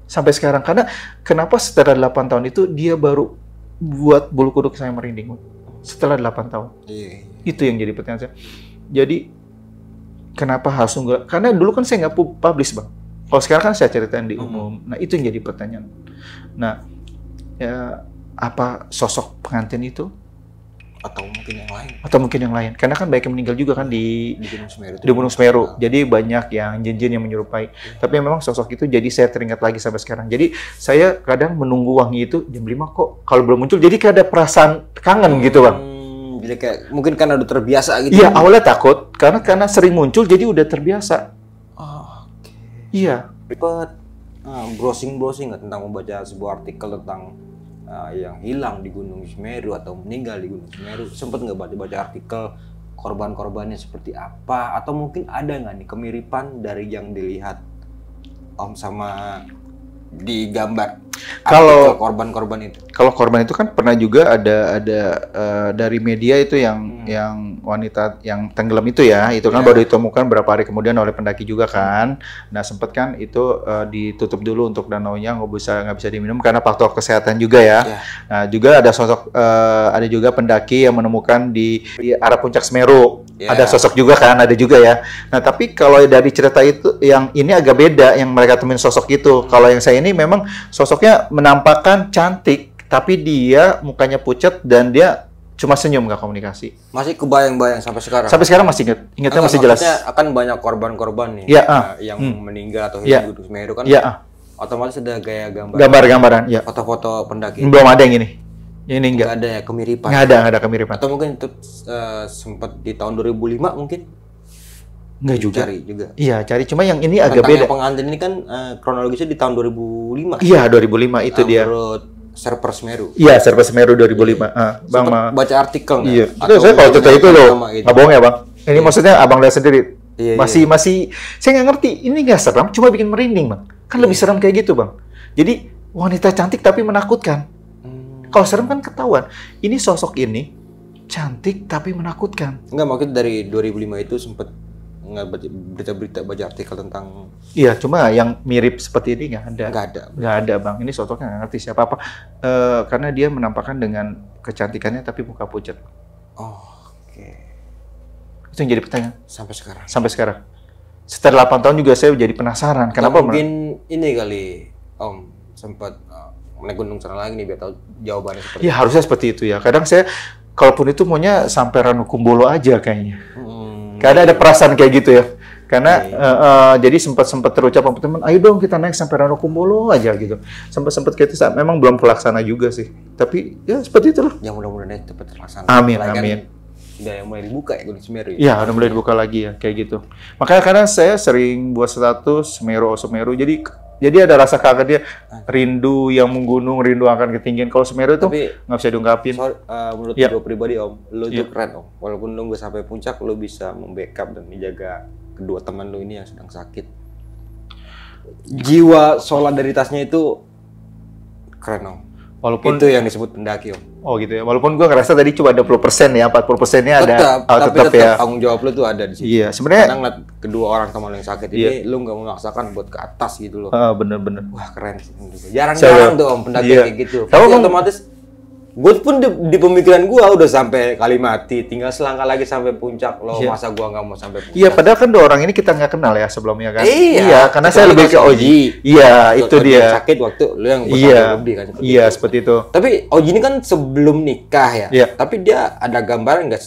Speaker 2: Sampai sekarang, karena kenapa setelah 8 tahun itu dia baru buat bulu kuduk saya merinding setelah 8 tahun. Itu yang jadi pertanyaan saya. Jadi kenapa harus nunggu? Karena dulu kan saya nggak publish Bang. Kalau sekarang kan saya ceritain di umum. Nah itu yang jadi pertanyaan. Nah ya, apa sosok pengantin itu?
Speaker 3: Atau mungkin yang lain.
Speaker 2: Karena kan banyak yang meninggal juga kan di Gunung Semeru. Jadi banyak yang jin-jin yang menyerupai. Tapi memang sosok itu jadi saya teringat lagi sampai sekarang. Jadi saya kadang menunggu wangi itu jam 5 kok kalau belum muncul. Jadi kayak ada perasaan kangen gitu Bang.
Speaker 3: Jadi kayak mungkin karena udah terbiasa gitu.
Speaker 2: Iya, awalnya takut karena sering muncul jadi udah terbiasa. Iya.
Speaker 3: Browsing nggak tentang membaca sebuah artikel tentang yang hilang di Gunung Semeru atau meninggal di Gunung Semeru, sempet nggak baca artikel korban-korbannya seperti apa, atau mungkin ada nggak nih kemiripan dari yang dilihat Om sama di gambar
Speaker 2: kalau
Speaker 3: korban-korban itu?
Speaker 2: Kalau korban itu kan pernah juga ada dari media itu yang wanita yang tenggelam itu ya, itu kan baru ditemukan berapa hari kemudian oleh pendaki juga kan. Nah sempat kan itu ditutup dulu untuk danaunya, nggak bisa diminum karena faktor kesehatan juga ya. Nah juga ada sosok ada juga pendaki yang menemukan di arah puncak Semeru. Ada sosok juga kan, ada juga ya. Nah tapi kalau dari cerita itu yang ini agak beda, yang mereka temuin sosok itu. Kalau yang saya ini memang sosoknya menampakkan cantik, tapi dia mukanya pucat dan dia cuma senyum, nggak komunikasi.
Speaker 3: Masih kebayang-bayang sampai sekarang?
Speaker 2: Sampai sekarang masih ingatnya masih jelas.
Speaker 3: Akan banyak korban-korban nih yang meninggal atau hilang di Gunung Semeru kan? Otomatis ada gaya
Speaker 2: gambar-gambaran,
Speaker 3: foto-foto pendaki.
Speaker 2: Belum ada yang ini. Ini enggak
Speaker 3: ada ya kemiripan.
Speaker 2: Nggak ada kemiripan.
Speaker 3: Atau mungkin itu sempat di tahun 2005 mungkin?
Speaker 2: Enggak juga.
Speaker 3: Cari juga.
Speaker 2: Iya, cari. Cuma yang ini agak beda.
Speaker 3: Yang pengantin ini kan kronologisnya di tahun 2005.
Speaker 2: Iya, 2005 itu dia.
Speaker 3: Menurut Server Semeru.
Speaker 2: Iya, Server Semeru 2005. Bang
Speaker 3: baca artikel nggak?
Speaker 2: Iya. Itu saya kalau cerita itu loh. Nggak bohong ya, Bang. Ini maksudnya Abang lihat sendiri. Masih saya nggak ngerti. Ini nggak seram, cuma bikin merinding, Bang. Kan lebih seram kayak gitu, Bang. Jadi wanita cantik tapi menakutkan. Kalau serem kan ketahuan. Ini sosok ini cantik tapi menakutkan.
Speaker 3: Enggak, mungkin dari 2005 itu sempat nggak berita-berita, baca artikel tentang.
Speaker 2: Iya, cuma yang mirip seperti ini nggak ada.
Speaker 3: Nggak ada
Speaker 2: Bang. Ini sosoknya nggak ngerti siapa apa. Karena dia menampakkan dengan kecantikannya tapi muka pucat.
Speaker 3: Oke.
Speaker 2: Itu yang jadi pertanyaan.
Speaker 3: Sampai sekarang.
Speaker 2: Setelah 8 tahun juga saya jadi penasaran. Kenapa?
Speaker 3: Mungkin ini kali Om sempat naik gunung sana lagi nih biar tahu jawabannya seperti
Speaker 2: itu. Ya harusnya seperti itu ya. Kadang saya kalaupun itu maunya sampai Ranukumbolo aja kayaknya. Karena ada perasaan kayak gitu ya. Karena jadi sempat terucap sama teman, ayo dong kita naik sampai Ranukumbolo aja gitu. Sempat kayak itu, memang belum terlaksana juga sih. Tapi ya seperti itulah.
Speaker 3: Ya mudah-mudahan cepat terlaksana.
Speaker 2: Amin.
Speaker 3: Udah mulai dibuka ya Gunung Semeru ya?
Speaker 2: Iya, udah mulai dibuka lagi ya, kayak gitu. Makanya karena saya sering buat status Semeru, jadi ada rasa kangen dia, rindu yang menggunung, rindu akan ketinggian. Kalau Semeru itu nggak bisa diungkapin.
Speaker 3: Menurut gue pribadi Om, lu tuh keren Om. Walaupun lu nggak sampai puncak, lu bisa membackup dan menjaga kedua teman lu ini yang sedang sakit. Jiwa solidaritasnya itu keren Om. Walaupun itu yang disebut pendaki Om.
Speaker 2: Oh gitu ya. Walaupun gue ngerasa tadi cuma ada 20% ya, 40%-nya ada.
Speaker 3: Tetap ya. Tanggung jawab lu tuh ada di situ.
Speaker 2: Iya, sebenarnya.
Speaker 3: Karena ngeliat kedua orang teman lu yang sakit ini, lu nggak memaksakan buat ke atas gitu loh.
Speaker 2: Bener.
Speaker 3: Wah keren. Jarang-jarang tuh Om pendaki kayak gitu. Tapi otomatis Gue pun di pemikiran gue udah sampai Kalimati, tinggal selangkah lagi sampai puncak loh.
Speaker 2: Iya.
Speaker 3: Masa gue nggak mau sampai puncak?
Speaker 2: Iya, padahal kan dua orang ini kita nggak kenal ya sebelumnya kan.
Speaker 3: Iya,
Speaker 2: karena
Speaker 3: kita
Speaker 2: saya lebih ke
Speaker 3: langsung
Speaker 2: Oji. Iya, itu
Speaker 3: Oji
Speaker 2: dia.
Speaker 3: sakit waktu lu yang
Speaker 2: Iya,
Speaker 3: lebih kan.
Speaker 2: iya seperti itu.
Speaker 3: Tapi Oji ini kan sebelum nikah ya.
Speaker 2: Iya.
Speaker 3: Tapi dia ada gambaran nggak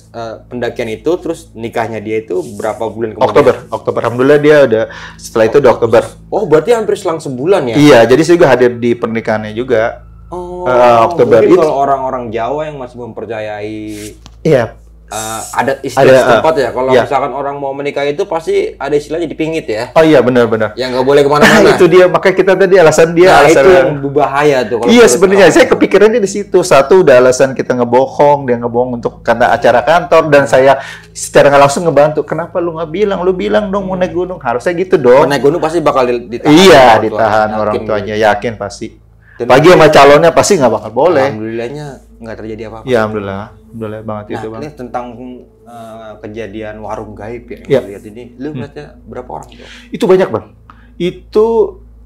Speaker 3: pendakian itu, terus nikahnya dia itu berapa bulan kemudian?
Speaker 2: Oktober. Alhamdulillah dia udah setelah itu di Oktober.
Speaker 3: Oh, berarti hampir selang sebulan ya?
Speaker 2: Iya, jadi saya juga hadir di pernikahannya juga.
Speaker 3: Oh,
Speaker 2: Oktober
Speaker 3: mungkin
Speaker 2: itu.
Speaker 3: kalau orang-orang Jawa yang masih mempercayai
Speaker 2: Iya.
Speaker 3: adat istiadat
Speaker 2: Ada,
Speaker 3: setempat ya. Kalau
Speaker 2: iya.
Speaker 3: misalkan orang mau menikah itu pasti ada istilahnya dipingit ya.
Speaker 2: Oh iya, benar-benar.
Speaker 3: Yang nggak boleh kemana-mana.
Speaker 2: Itu dia, makanya kita tadi alasan dia
Speaker 3: Nah,
Speaker 2: alasan.
Speaker 3: itu yang berbahaya tuh. kalau
Speaker 2: Iya,
Speaker 3: menurut
Speaker 2: sebenarnya
Speaker 3: orang.
Speaker 2: saya kepikirannya di situ. Satu udah alasan kita ngebohong, dia ngebohong untuk karena acara kantor, dan saya secara nggak langsung ngebantu. Kenapa lu nggak bilang? Lu bilang dong mau naik gunung. Harusnya gitu dong.
Speaker 3: Naik gunung pasti bakal ditahan.
Speaker 2: Iya,
Speaker 3: orang
Speaker 2: ditahan
Speaker 3: tuanya.
Speaker 2: orang
Speaker 3: Yakin
Speaker 2: tuanya,
Speaker 3: gitu.
Speaker 2: yakin pasti.
Speaker 3: Dan
Speaker 2: Pagi sama calonnya pasti nggak bakal boleh.
Speaker 3: Alhamdulillahnya nggak terjadi apa-apa.
Speaker 2: Ya, alhamdulillah banget
Speaker 3: Nah,
Speaker 2: itu bang.
Speaker 3: ini tentang kejadian warung gaib ya yang
Speaker 2: Iya.
Speaker 3: lihat ini. Lu ngeliatnya berapa orang tuh?
Speaker 2: Itu banyak bang. Itu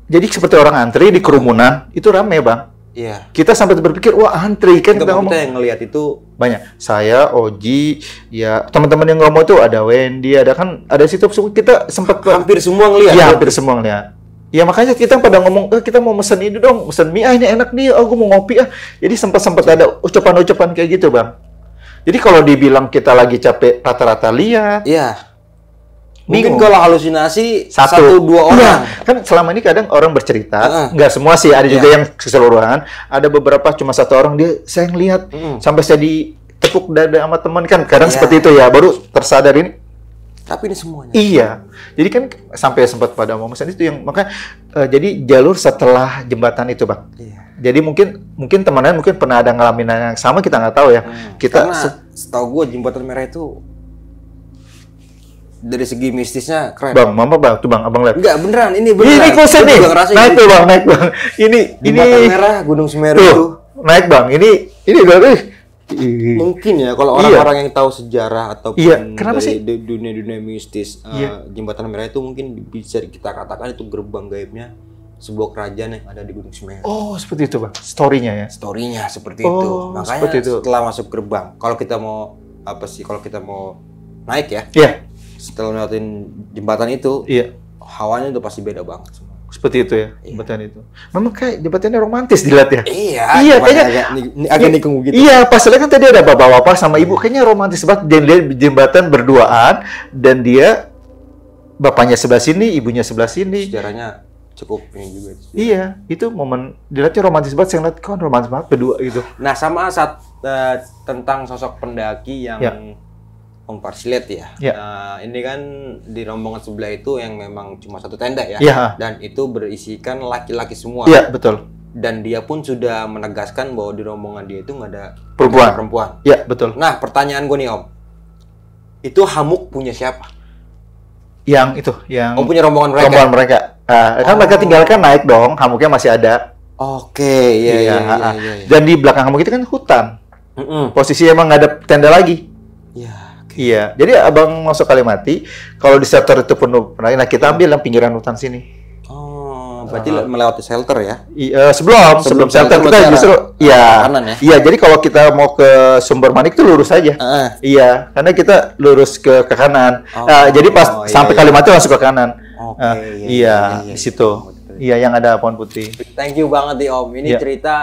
Speaker 2: jadi seperti orang antri di kerumunan, itu rame bang.
Speaker 3: Iya.
Speaker 2: Kita sampai berpikir, wah antri kan
Speaker 3: Kita
Speaker 2: kita ngomong.
Speaker 3: yang ngelihat itu
Speaker 2: Banyak. Saya, Oji, ya teman-teman yang ngomong itu ada Wendy, ada kan ada situ kita sempat
Speaker 3: hampir semua ngelihat.
Speaker 2: Iya, hampir semua ngeliat. Ya makanya kita pada ngomong, kita mau mesen ini dong, mesen mie, ini enak nih, gue mau ngopi Jadi sempat ada ucapan-ucapan kayak gitu, Bang. Jadi kalau dibilang kita lagi capek rata-rata lihat,
Speaker 3: Iya. Mungkin
Speaker 2: bingung.
Speaker 3: kalau halusinasi satu dua orang.
Speaker 2: Iya, kan selama ini kadang orang bercerita, nggak semua sih, ada juga yang keseluruhan, ada beberapa cuma satu orang dia saya ngelihat sampai saya ditepuk dada sama teman kan, kadang
Speaker 3: Iya.
Speaker 2: seperti itu ya, baru tersadar ini.
Speaker 3: Tapi ini semuanya.
Speaker 2: Iya, jadi kan sampai sempat pada momen itu yang maka jadi jalur setelah jembatan itu, Bang.
Speaker 3: Iya.
Speaker 2: Jadi mungkin teman-teman mungkin pernah ada ngalamin yang sama, kita nggak tahu ya. Kita
Speaker 3: Karena setahu gue jembatan merah itu dari segi mistisnya keren.
Speaker 2: Bang, mama bang, tuh bang, abang lihat.
Speaker 3: Enggak beneran, ini beneran.
Speaker 2: Ini konsen
Speaker 3: Gua
Speaker 2: nih,
Speaker 3: juga ngerasain
Speaker 2: naik
Speaker 3: ini.
Speaker 2: tuh bang, naik bang. Ini
Speaker 3: Jembatan merah Gunung Semeru
Speaker 2: tuh,
Speaker 3: itu.
Speaker 2: naik bang. Ini dari
Speaker 3: Mungkin ya kalau orang-orang yang tahu sejarah ataupun
Speaker 2: Iya, kenapa
Speaker 3: dari
Speaker 2: sih?
Speaker 3: dunia-dunia mistis,
Speaker 2: Iya.
Speaker 3: jembatan merah itu mungkin bisa kita katakan itu gerbang gaibnya sebuah kerajaan yang ada di Gunung Semeru.
Speaker 2: Oh, seperti itu bang, story-nya ya.
Speaker 3: Story-nya seperti
Speaker 2: Oh,
Speaker 3: itu. Makanya
Speaker 2: seperti itu.
Speaker 3: setelah masuk gerbang, kalau kita mau kalau kita mau naik ya,
Speaker 2: Iya,
Speaker 3: setelah ngeliatin jembatan itu,
Speaker 2: iya.
Speaker 3: hawanya udah pasti beda banget semua.
Speaker 2: Seperti itu ya, jembatan itu. Memang kayak jembatannya romantis dilihat ya.
Speaker 3: Iya,
Speaker 2: Iya,
Speaker 3: cuma
Speaker 2: kayaknya
Speaker 3: agak nikung gitu.
Speaker 2: Iya, pas lihat kan tadi ada bapak-bapak sama ibu, kayaknya romantis banget. Dan dia jembatan berduaan, dan dia bapaknya sebelah sini, ibunya sebelah sini.
Speaker 3: Sejarahnya cukup ini juga.
Speaker 2: Iya, itu momen dilihatnya romantis banget. Saya ngeliat, kok romantis banget berdua gitu.
Speaker 3: Nah, sama tentang sosok pendaki yang
Speaker 2: Ya.
Speaker 3: Om Parsilet ya.
Speaker 2: Ya.
Speaker 3: Ini kan di rombongan sebelah itu yang memang cuma satu tenda ya.
Speaker 2: Iya.
Speaker 3: Dan itu berisikan laki-laki semua.
Speaker 2: Iya, betul.
Speaker 3: Dan dia pun sudah menegaskan bahwa di rombongan dia itu nggak ada
Speaker 2: Perempuan. Iya, betul.
Speaker 3: Nah, pertanyaan gue nih Om, itu Hamuk punya siapa?
Speaker 2: Yang itu, yang
Speaker 3: Om punya rombongan mereka?
Speaker 2: rombongan mereka. Kan mereka tinggalkan naik dong, hamuknya masih ada.
Speaker 3: Oke, iya.
Speaker 2: Dan di belakang hamuk itu kan hutan. Posisi emang nggak ada tenda lagi.
Speaker 3: Iya.
Speaker 2: Iya, jadi abang masuk Kalimati, kalau di shelter itu penuh, nah kita ambil yang pinggiran hutan sini.
Speaker 3: Oh, berarti melewati shelter ya?
Speaker 2: Sebelum shelter
Speaker 3: shelter
Speaker 2: kita justru, iya,
Speaker 3: kanan ya?
Speaker 2: iya. Jadi kalau kita mau ke Sumber Manik itu lurus aja. Iya, karena kita lurus ke kanan. Jadi pas sampai Kalimati langsung ke kanan.
Speaker 3: Oke,
Speaker 2: Iya, di situ. Iya, yang ada pohon putih.
Speaker 3: Thank you banget nih Om. Ini
Speaker 2: Iya.
Speaker 3: cerita,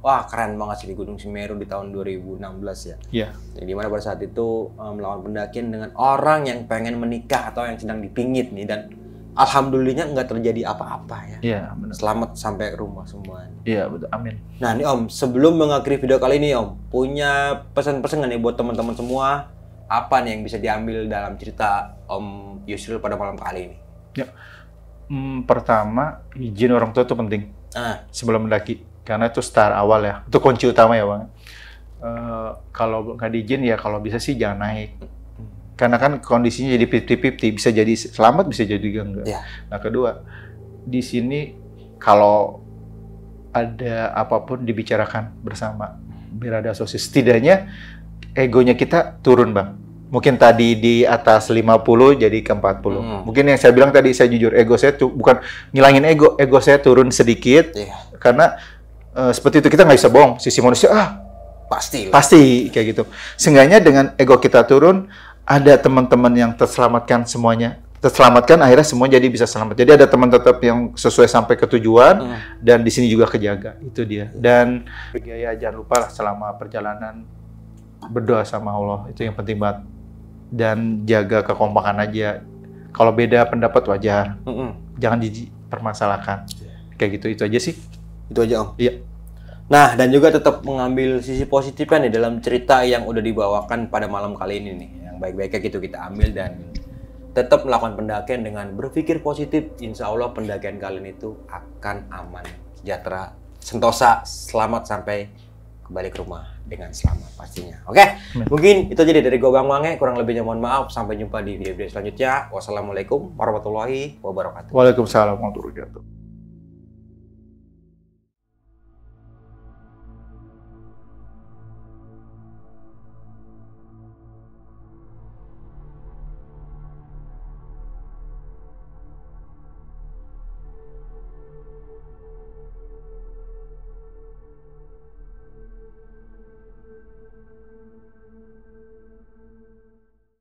Speaker 3: wah keren banget sih di Gunung Semeru di tahun 2016 ya.
Speaker 2: Iya.
Speaker 3: Di mana pada saat itu melawan pendakian dengan orang yang pengen menikah atau yang sedang dipingit nih, dan alhamdulillahnya nggak terjadi apa-apa ya.
Speaker 2: Iya, benar.
Speaker 3: Selamat sampai rumah semua.
Speaker 2: Iya, betul. Amin.
Speaker 3: Nah nih Om, sebelum mengakhiri video kali ini Om, punya pesan-pesan nggak nih buat teman-teman semua? Apa nih yang bisa diambil dalam cerita Om Yusril pada malam kali ini?
Speaker 2: Ya. Pertama, izin orang tua itu penting sebelum mendaki, karena itu start awal ya, itu kunci utama ya bang. Kalau nggak diizin ya kalau bisa sih jangan naik, karena kan kondisinya jadi 50-50, bisa jadi selamat bisa jadi enggak.
Speaker 3: Ya.
Speaker 2: Nah kedua, di sini kalau ada apapun dibicarakan bersama, biar ada asosiasi, setidaknya egonya kita turun bang. Mungkin tadi di atas 50 jadi ke 40. Mungkin yang saya bilang tadi, saya jujur, ego saya bukan ngilangin ego saya turun sedikit.
Speaker 3: Iya.
Speaker 2: Karena seperti itu kita nggak bisa bohong. Sisi manusia, Pasti kayak gitu. Seenggaknya dengan ego kita turun, ada teman-teman yang terselamatkan semuanya. Terselamatkan, akhirnya semua jadi bisa selamat. Jadi ada teman tetap yang sesuai sampai ke tujuan, dan di sini juga kejaga. Itu dia. Dan ya jangan lupa lah selama perjalanan berdoa sama Allah. Itu yang penting banget. Dan jaga kekompakan aja. Kalau beda pendapat wajar, jangan dipermasalahkan. Kayak gitu, itu aja sih.
Speaker 3: Itu aja, Om?
Speaker 2: Iya.
Speaker 3: Nah, dan juga tetap mengambil sisi positifnya nih dalam cerita yang udah dibawakan pada malam kali ini nih. Yang baik-baiknya gitu kita ambil dan tetap melakukan pendakian dengan berpikir positif. Insya Allah pendakian kalian itu akan aman, sejahtera, sentosa, selamat sampai kembali ke rumah dengan selamat pastinya. Oke, mungkin itu aja dari Bang Mange. Kurang lebihnya mohon maaf. Sampai jumpa di video-video selanjutnya. Wassalamualaikum warahmatullahi wabarakatuh.
Speaker 2: Waalaikumsalam warahmatullahi wabarakatuh.